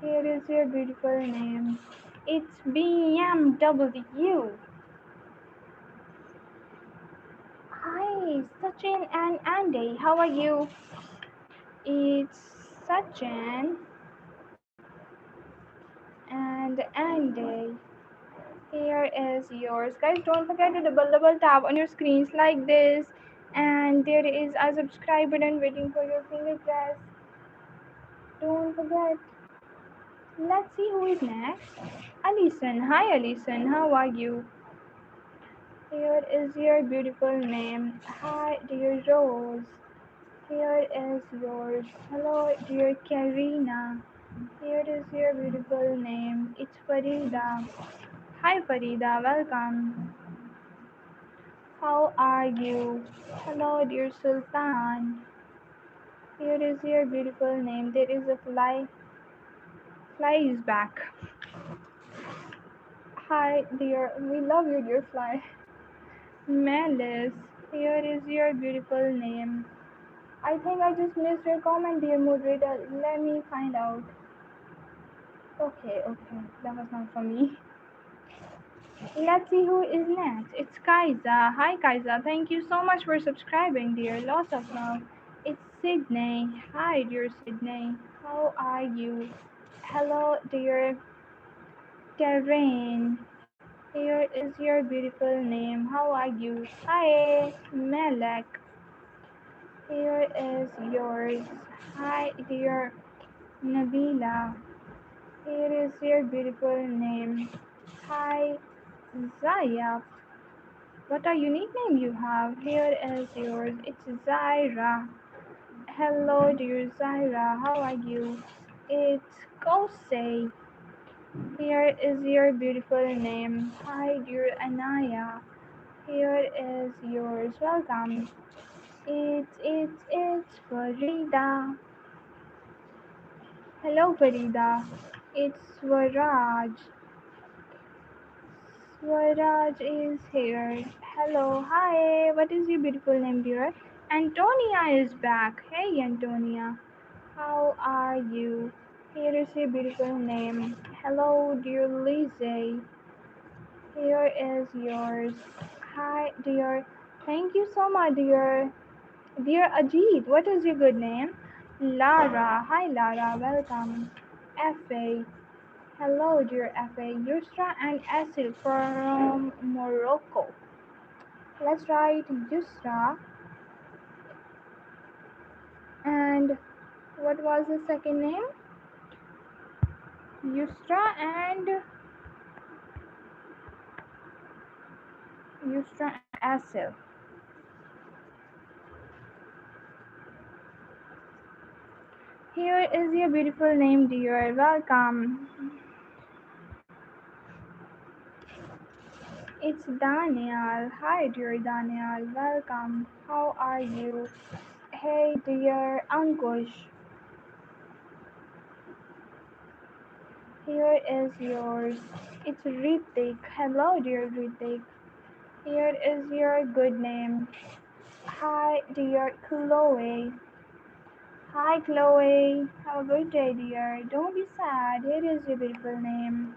A: here is your beautiful name. It's BMW. Hi Sachin and Andy, how are you? It's Sachin and Andy. Here is yours. Guys, don't forget to double tap on your screens like this. And there is a subscribe button waiting for your finger press. Don't forget. Let's see who is next. Alison. Hi, Alison. How are you? Here is your beautiful name. Hi, dear Rose. Here is yours. Hello, dear Karina. Here is your beautiful name. It's Farida. Hi, Farida. Welcome. How are you? Hello, dear Sultan. Here is your beautiful name. There is a fly. Fly is back. Hi, dear. We love you, dear fly. Malice. Here is your beautiful name. I think I just missed your comment, dear moderator. Let me find out. Okay. That was not for me. Let's see who is next. It's Kaiza. Hi, Kaiza. Thank you so much for subscribing, dear. Lots of love. It's Sydney. Hi, dear Sydney. How are you? Hello, dear Terrain. Here is your beautiful name. How are you? Hi, Malek. Here is yours. Hi, dear Nabila. Here is your beautiful name. Hi, Zaya. What a unique name you have. Here is yours. It's Zaira. Hello, dear Zaira. How are you? It's Kosei. Here is your beautiful name. Hi, dear Anaya. Here is yours. Welcome. It's Farida. Hello, Farida. It's Swaraj. Swaraj is here. Hello, hi. What is your beautiful name, dear? Antonia is back. Hey, Antonia. How are you? Here is your beautiful name. Hello, dear Lizzie. Here is yours. Hi, dear. Thank you so much, dear. Dear Ajit, what is your good name? Lara. Hi, Lara. Welcome. Fa. Hello, dear Fa. Yusra and Asil from Morocco. Let's write Yusra. And what was the second name? Yusra and Asil. Here is your beautiful name, dear. Welcome. It's Daniel. Hi, dear Daniel. Welcome. How are you? Hey, dear Ankush. Here is yours. It's Ritik. Hello, dear Ritik. Here is your good name. Hi, dear Chloe. Hi, Chloe. Have a good day, dear. Don't be sad. Here is your beautiful name.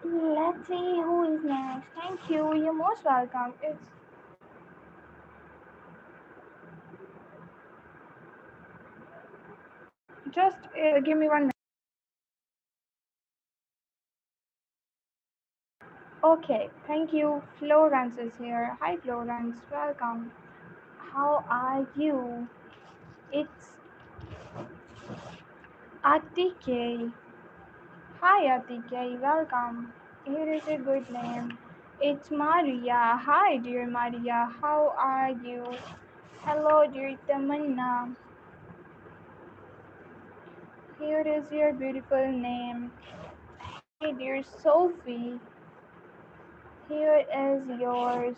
A: Let's see who is next. Thank you. You're most welcome. It's just give me 1 minute. Okay, thank you. Florence is here. Hi, Florence. Welcome. How are you? It's Atike. Hi, Atike. Welcome. Here is a good name. It's Maria. Hi, dear Maria. How are you? Hello, dear Tamanna. Here is your beautiful name. Hey, dear Sophie. Here is yours.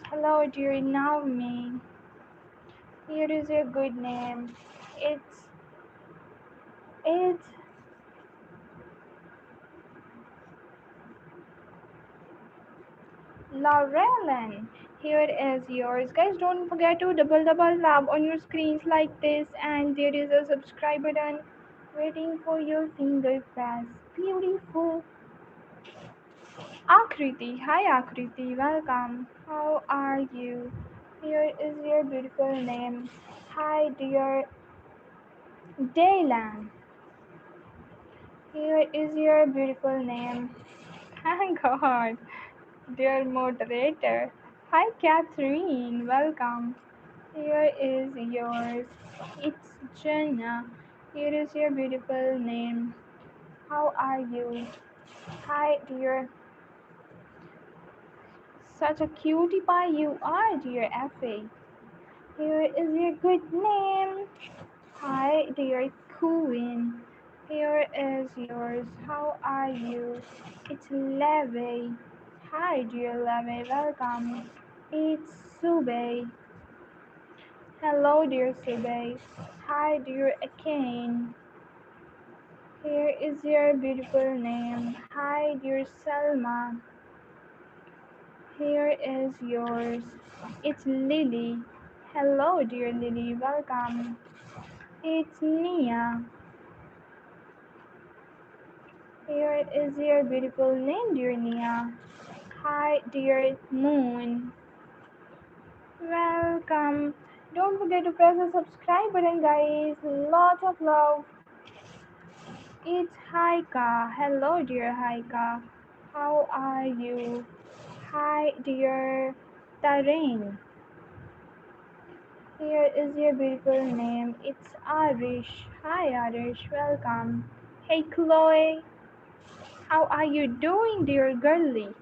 A: Hello, dear Naomi. Here is your good name. It's Laurelin. Here is yours. Guys, don't forget to double tap on your screens like this, and there is a subscribe button waiting for your finger press. Beautiful. Akriti. Hi, Akriti. Welcome. How are you? Here is your beautiful name. Hi, dear Daylan. Here is your beautiful name. Thank God, dear moderator. Hi, Catherine. Welcome. Here is yours. It's Jenna. Here is your beautiful name. How are you? Hi, dear. Such a cutie pie you are, dear Effie. Here is your good name. Hi, dear Queen. Here is yours. How are you? It's Levy. Hi, dear Levy. Welcome. It's Sube. Hello, dear Sube. Hi, dear Akane. Here is your beautiful name. Hi, dear Selma. Here is yours. It's Lily. Hello, dear Lily. Welcome. It's Nia. Here is your beautiful name, dear Nia. Hi, dear Moon. Welcome. Don't forget to press the subscribe button, guys. Lots of love. It's Haika. Hello, dear Haika. How are you? Hi, dear Taryn. Here is your beautiful name. It's Arish. Hi Arish, welcome. Hey Chloe, how are you doing, dear girlie?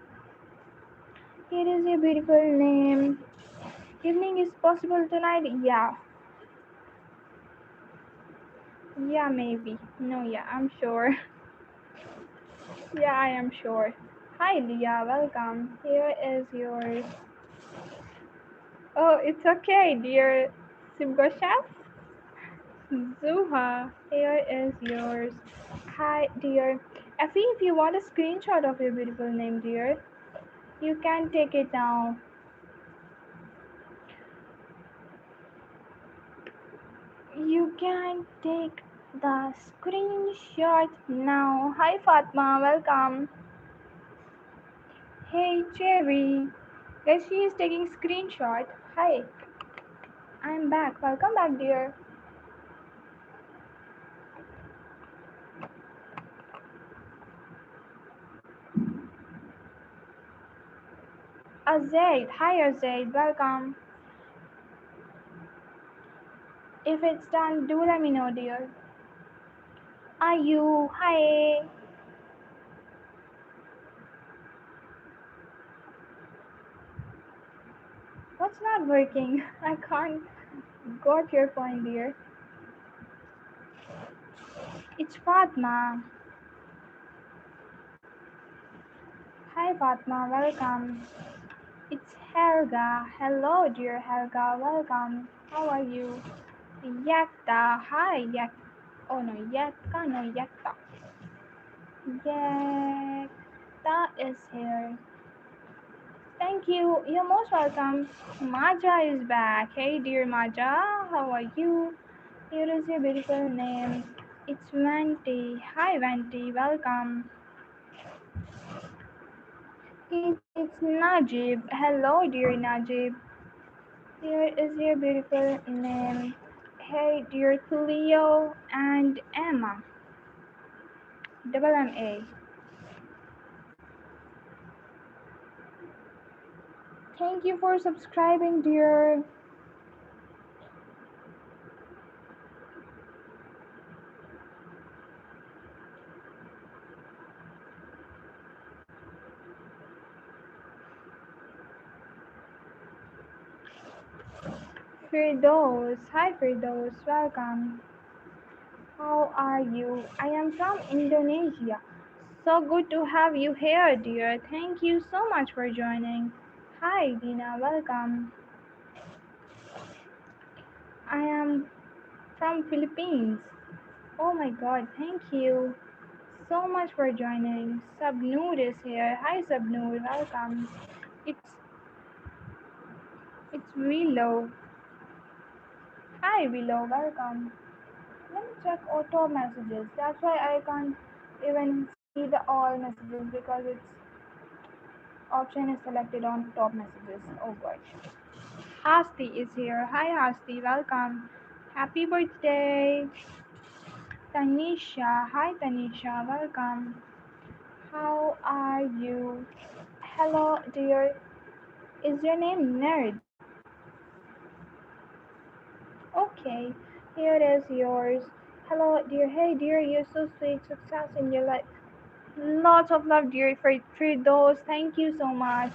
A: Here is your beautiful name. Evening is possible tonight? Yeah, maybe. No, yeah, I'm sure. Yeah, I am sure. Hi Leah, welcome. Here is yours. Oh, it's okay, dear Sibgoshaf. Zuha, here is yours. Hi, dear. Effie, if you want a screenshot of your beautiful name, dear, you can take it now. You can take the screenshot now. Hi, Fatma, welcome. Hey, Cherry. Guys, she is taking screenshot. Hi, I'm back. Welcome back, dear. Azaid. Hi, Azaid. Welcome. If it's done, do let me know, dear. Are you? Hi. What's not working? I can't got your point, dear. It's Fatma. Hi, Fatma. Welcome. It's Helga. Hello, dear Helga. Welcome. How are you? Yakta. Hi, Yak. Oh no, Yatka. No, Yakta. Yakta is here. Thank you. You're most welcome. Maja is back. Hey, dear Maja. How are you? Here is your beautiful name. It's Vanti. Hi, Vanti. Welcome. It's Najib. Hello, dear Najib. Here is your beautiful name. Hey, dear Cleo and Emma. Double MA. Thank you for subscribing, dear. Firdaus. Hi, Firdaus. Welcome. How are you? I am from Indonesia. So good to have you here, dear. Thank you so much for joining. Hi, Dina. Welcome. I am from Philippines. Oh my God. Thank you so much for joining. Subnoor is here. Hi, Subnoor. Welcome. It's Willow. Hi, Willow. Welcome. Let me check auto messages. That's why I can't even see the all messages because its option is selected on top messages. Oh God. Hasti is here. Hi, Hasti. Welcome. Happy birthday. Tanisha. Hi, Tanisha. Welcome. How are you? Hello, dear. Is your name Nerd? Okay, here is yours. Hello, dear. Hey, dear, you're so sweet. Success in your life. Lots of love, dear, for those. Thank you so much.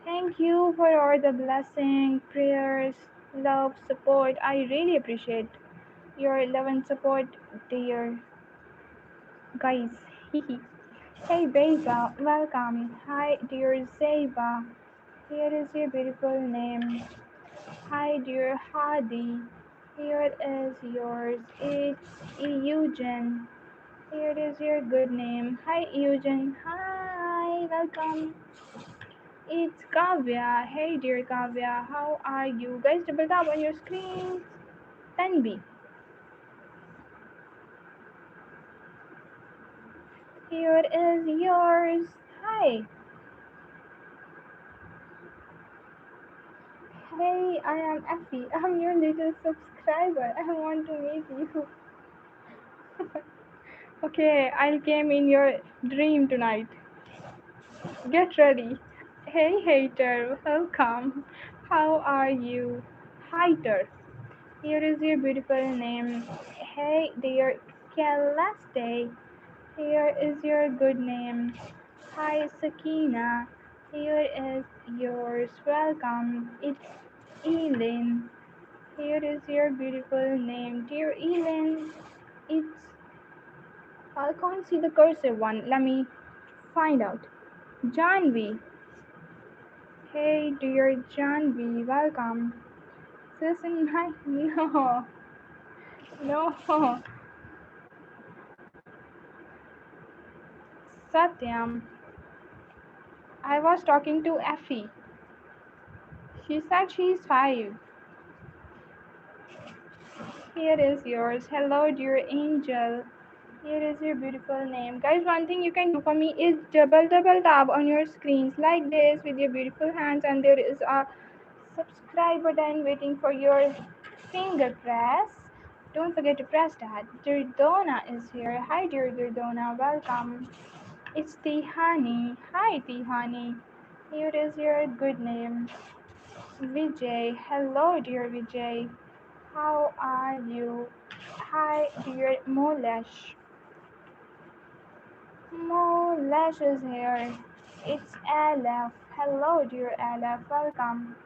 A: Thank you for all the blessing, prayers, love, support. I really appreciate your love and support, dear guys. Hey, Beza, welcome. Hi, dear Zeba. Here is your beautiful name. Hi, dear Hadi. Here is yours. It's Eugen. Here is your good name. Hi, Eugen. Hi, welcome. It's Kavya. Hey, dear Kavya. How are you? Guys, double tap on your screen. Tanvi. Here is yours. Hi. Hey, I am Effie. I'm your little subscriber. I want to meet you. Okay, I'll come in your dream tonight. Get ready. Hey, hater. Welcome. How are you? Hider. Here is your beautiful name. Hey dear Calaste. Here is your good name. Hi Sakina. Here is yours. Welcome. It's Eileen. Here is your beautiful name. Dear Eileen, it's I can't see the cursive one. Let me find out. Janvi. Hey dear Janvi, welcome. Listen, hi. No, no. Satyam. I was talking to Effie. She said she's 5. Here is yours. Hello, dear angel. Here is your beautiful name. Guys, one thing you can do for me is double tap on your screens like this with your beautiful hands, and there is a subscribe button waiting for your finger press. Don't forget to press that. Durdona is here. Hi, dear Durdona. Welcome. It's Tihani. Hi, Tihani. Here is your good name. Vijay. Hello, dear Vijay. How are you? Hi, dear Molesh. Molesh is here. It's Aleph. Hello, dear Aleph. Welcome.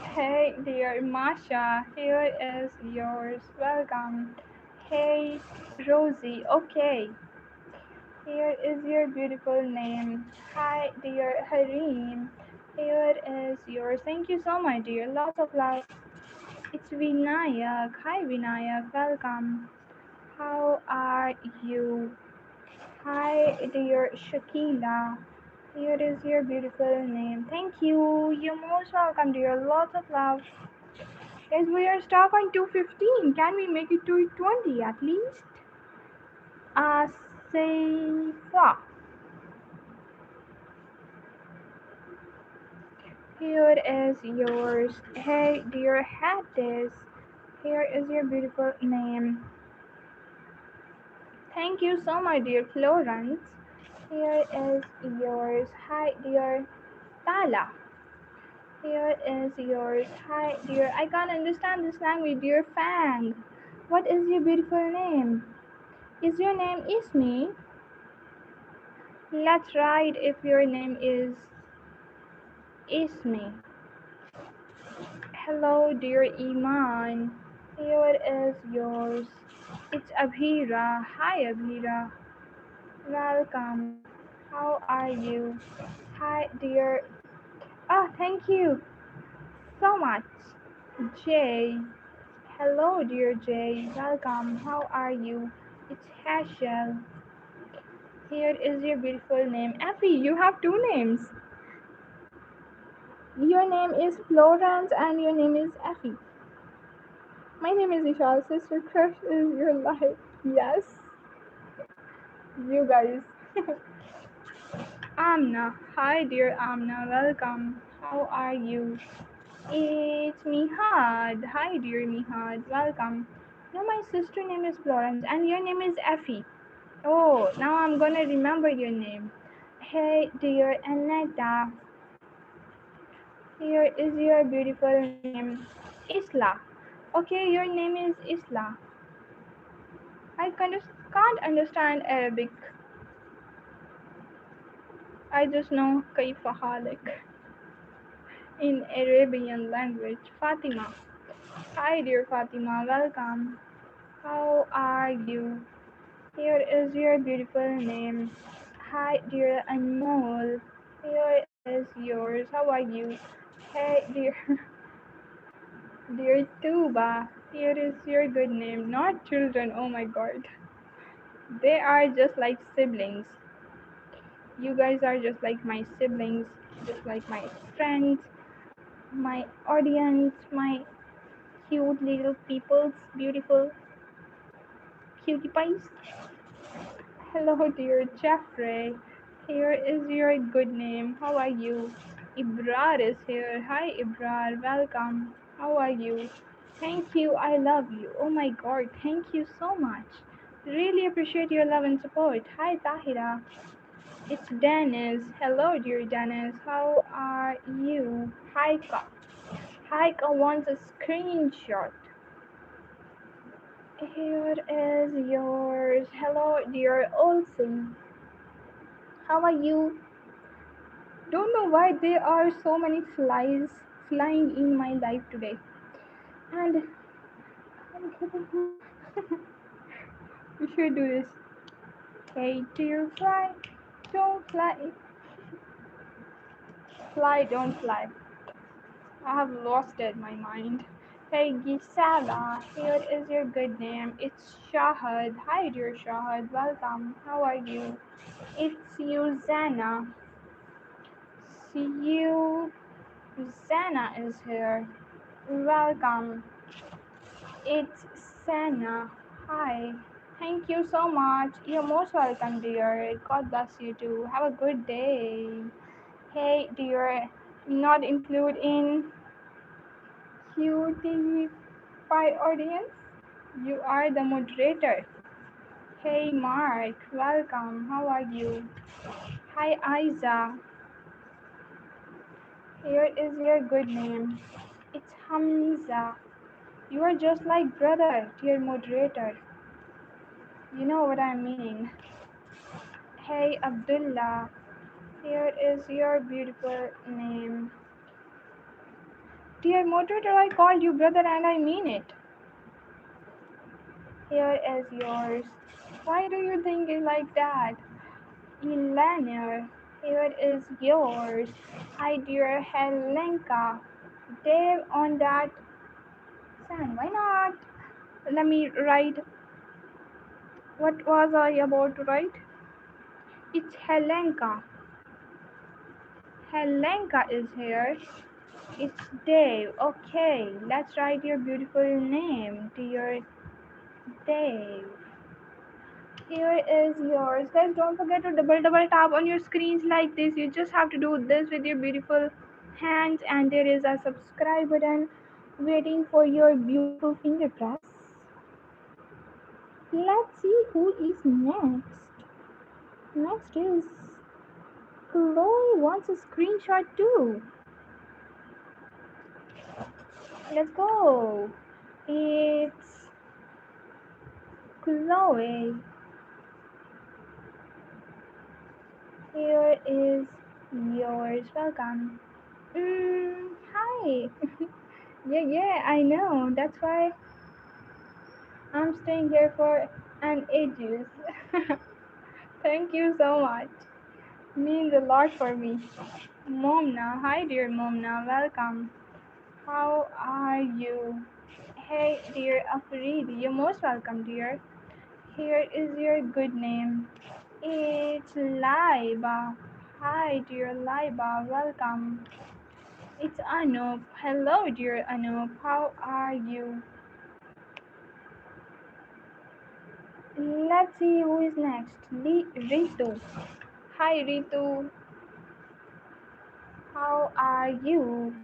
A: Hey, dear Masha. Here is yours. Welcome. Hey, Rosie. Okay. Here is your beautiful name. Hi, dear Harim. Here is yours. Thank you so much, dear. Lots of love. It's Vinayak. Hi, Vinayak. Welcome. How are you? Hi, dear Shakila. Here is your beautiful name. Thank you. You're most welcome, dear. Lots of love. Guys, we are stuck on 215. Can we make it to 20 at least? Seifa. Here is yours. Hey, dear Hattis. Here is your beautiful name. Thank you so much, dear Florence. Here is yours. Hi, dear Tala. Here is yours. Hi, dear. I can't understand this language, dear Fang. What is your beautiful name? Is your name Ismi? Let's write if your name is Ismi. Hello, dear Iman. Here is yours. It's Abhira. Hi, Abhira. Welcome. How are you? Hi, dear. Ah, thank you so much. Jay. Hello, dear Jay. Welcome. How are you? It's Hashel. Here is your beautiful name. Effie, you have two names. Your name is Florence and your name is Effie. My name is Ishal. Sister Crush is your life. Yes. You guys. Amna. Hi, dear Amna. Welcome. How are you? It's Mihad. Hi, dear Mihad. Welcome. No, my sister name is Florence and your name is Effie. Oh, now I'm gonna remember your name. Hey, dear Aneta. Here is your beautiful name. Isla. Okay, your name is Isla. I can't understand Arabic. I just know Kaifa Halik in Arabian language. Fatima. Hi, dear Fatima. Welcome. How are you? Here is your beautiful name. Hi, dear Anmol. Here is yours. How are you? Hey, dear, dear Tuba. Here is your good name. Not children. Oh my God. They are just like siblings. You guys are just like my siblings, just like my friends, my audience, my cute little peoples, beautiful cutie pies. Hello, dear Jeffrey. Here is your good name. How are you? Ibrar is here. Hi, Ibrar. Welcome. How are you? Thank you. I love you. Oh my God. Thank you so much. Really appreciate your love and support. Hi, Tahira. It's Dennis. Hello, dear Dennis. How are you? Haika. Haika wants a screenshot. Here is yours. Hello, dear Olsie. How are you? Don't know why there are so many flies flying in my life today. And we should do this. Hey, dear fly, don't fly. Fly, don't fly. I have lost it, my mind. Hey, Gisela, here is your good name. It's Shahad. Hi, dear Shahad. Welcome. How are you? It's Susanna. Susanna is here. Welcome. It's Sana. Hi. Thank you so much. You're most welcome, dear. God bless you too. Have a good day. Hey, dear. Not include in QT audience. You are the moderator. Hey Mark, welcome. How are you? Hi Isa. Here is your good name. It's Hamza. You are just like brother, dear moderator. You know what I mean. Hey Abdullah. Here is your beautiful name. Dear moderator, I called you brother and I mean it. Here is yours. Why do you think it like that? Eleanor, here is yours. Hi, dear Helenka. There on that sand. Why not? Let me write. What was I about to write? It's Helenka. Helenka is here. It's Dave. Okay, let's write your beautiful name, dear Dave. Here is yours. Guys, don't forget to double tap on your screens like this. You just have to do this with your beautiful hands, and there is a subscribe button waiting for your beautiful finger press. Let's see who is next. Next is Chloe wants a screenshot too. Let's go. It's Chloe. Here is yours. Welcome. Hi. Yeah, I know. That's why I'm staying here for an ages. Thank you so much. Means a lot for me. Momna, hi dear Momna, welcome. How are you? Hey dear Afridi, you're most welcome, dear. Here is your good name. It's Laiba. Hi dear Laiba, welcome. It's Anup. Hello dear Anup, how are you? Let's see who is next. Ritu. Hi Ritu, how are you?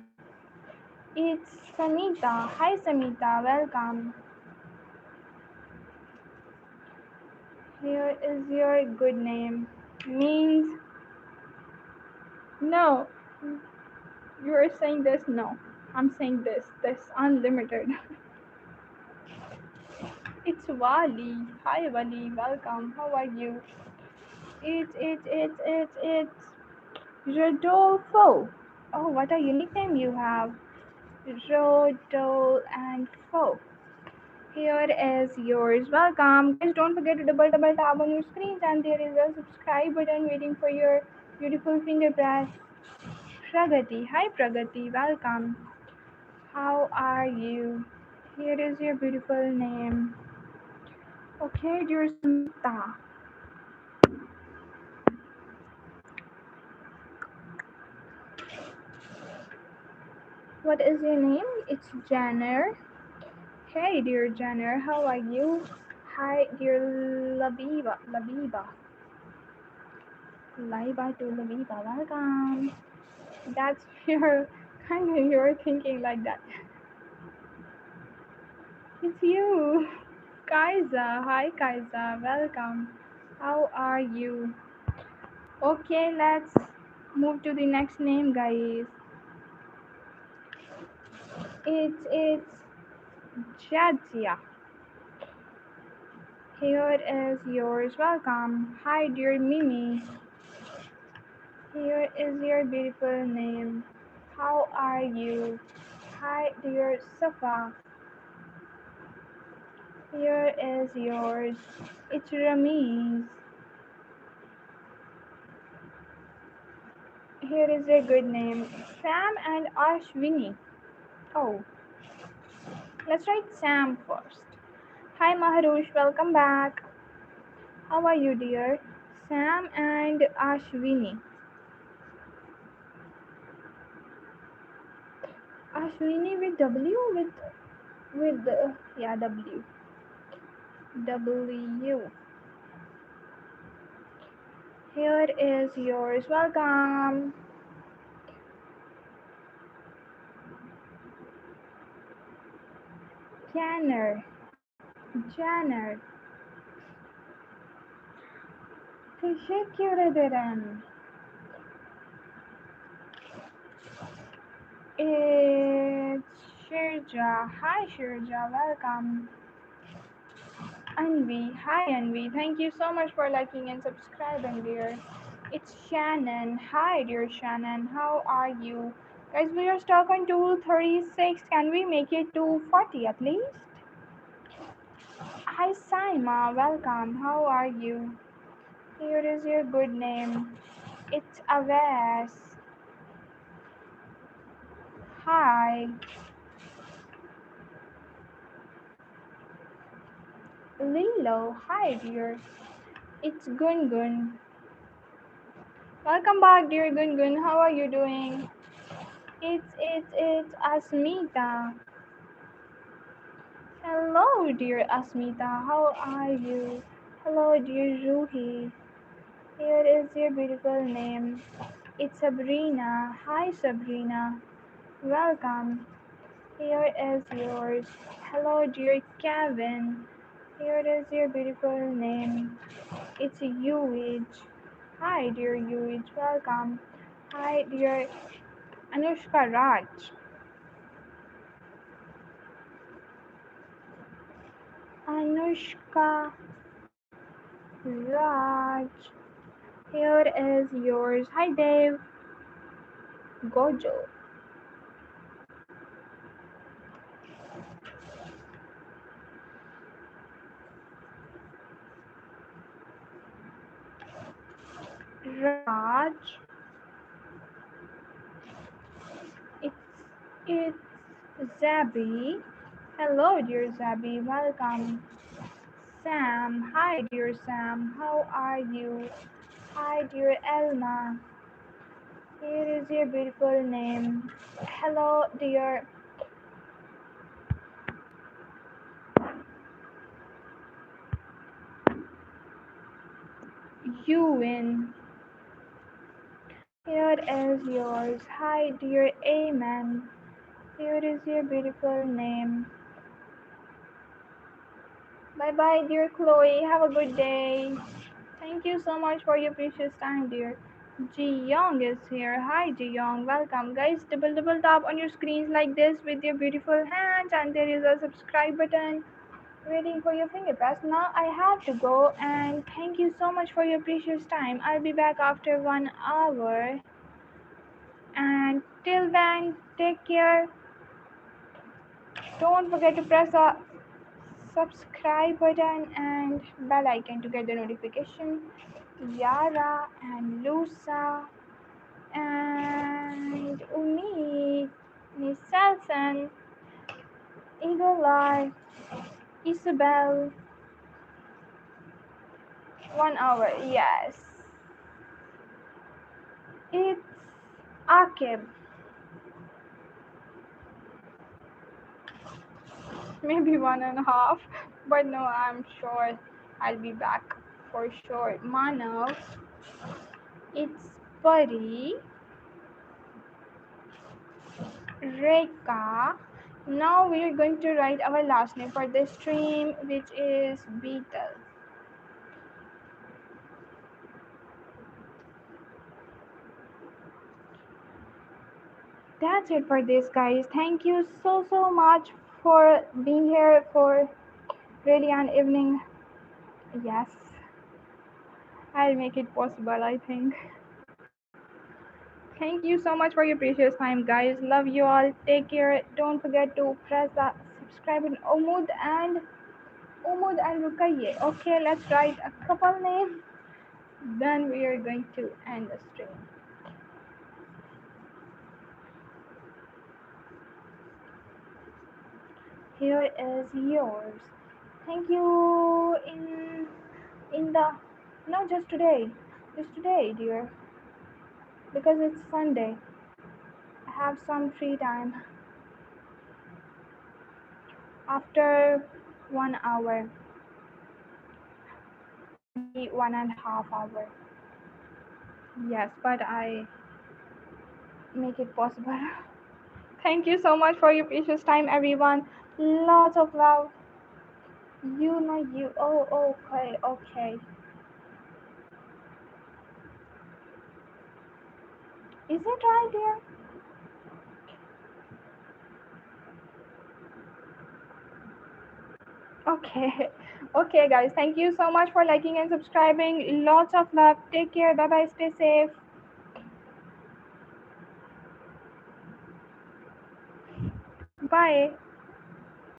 A: It's Samita. Hi Samita, welcome. Here is your good name. Means no. You are saying this? No. I'm saying this. This unlimited. It's Wali. Hi Wali, welcome. How are you? It's Rodolfo. Oh, what a unique name you have. Rodol and Fo. Here is yours. Welcome. Guys, don't forget to double tap on your screens, and there is a subscribe button waiting for your beautiful finger press. Pragati. Hi Pragati. Welcome. How are you? Here is your beautiful name. Okay, dear Samita. What is your name? It's Janner. Hey, dear Janner. How are you? Hi, dear Labiba. Labiba. Laiba to Labiba. Welcome. That's your kind of you're thinking like that. It's you, Kaiza. Hi, Kaiza. Welcome. How are you? Okay, let's move to the next name, guys. It's Jadzia. Here is yours. Welcome. Hi, dear Mimi. Here is your beautiful name. How are you? Hi, dear Safa. Here is yours. It's Ramiz. Here is a good name. Sam and Ashwini. Oh, let's write Sam first. Hi, Maharush. Welcome back. How are you, dear? Sam and Ashwini. Ashwini with W with yeah W. W. Here is yours. Welcome. Janner. Janner. Teşekkür ederim. It's Shirja. Hi Shirja. Welcome. Anvi. Hi Anvi. Thank you so much for liking and subscribing, dear. It's Shannon. Hi, dear Shannon. How are you? Guys, we are stuck on 236. Can we make it to 40 at least? Hi, Saima. Welcome. How are you? Here is your good name. It's Aves. Hi. Lilo. Hi, dear. It's Gungun. Welcome back, dear Gungun. How are you doing? It's Asmita. Hello, dear Asmita. How are you? Hello, dear Ruhi. Here is your beautiful name. It's Sabrina. Hi, Sabrina. Welcome. Here is yours. Hello, dear Kevin. Here is your beautiful name. It's Yuij. Hi, dear Yuij. Welcome. Hi, dear Anushka Raj. Anushka Raj. Here is yours. Hi, Dave. Gojo. Raj. It's it's Zabby. Hello, dear Zabby. Welcome. Sam. Hi, dear Sam. How are you? Hi, dear Elma. Here is your beautiful name. Hello, dear Ewan. Here is yours. Hi, dear Amen. Here is your beautiful name. Bye bye, dear Chloe. Have a good day. Thank you so much for your precious time, dear. Ji Young is here. Hi, Ji Young. Welcome, guys. Double tap on your screens like this with your beautiful hands, and there is a subscribe button waiting for your finger press. Now I have to go, and thank you so much for your precious time. I'll be back after 1 hour, and till then, take care. Don't forget to press the subscribe button and bell icon to get the notification. Yara and Lusa and Umi, Nisalson, Eagle Eye, Isabel, 1 hour. Yes, it's Akib. Maybe 1.5, but no, I'm sure I'll be back for sure. Manav, it's Pari, Reka. Now we are going to write our last name for this stream, which is Beetle. That's it for this, guys. Thank you so much for being here for really an evening. Yes, I'll make it possible, I think. Thank you so much for your precious time, guys. Love you all. Take care. Don't forget to press the subscribe button. Omud and Rukaye. Okay, let's write a couple name. Then we are going to end the stream. Here is yours. Thank you in the not just today, dear, because it's Sunday. I have some free time after 1 hour, maybe 1.5 hour. Yes, but I make it possible. Thank you so much for your precious time, everyone. Lots of love. You know you. Oh, okay, okay. Is it right there? Okay. Okay, guys. Thank you so much for liking and subscribing. Lots of love. Take care. Bye bye. Stay safe. Bye.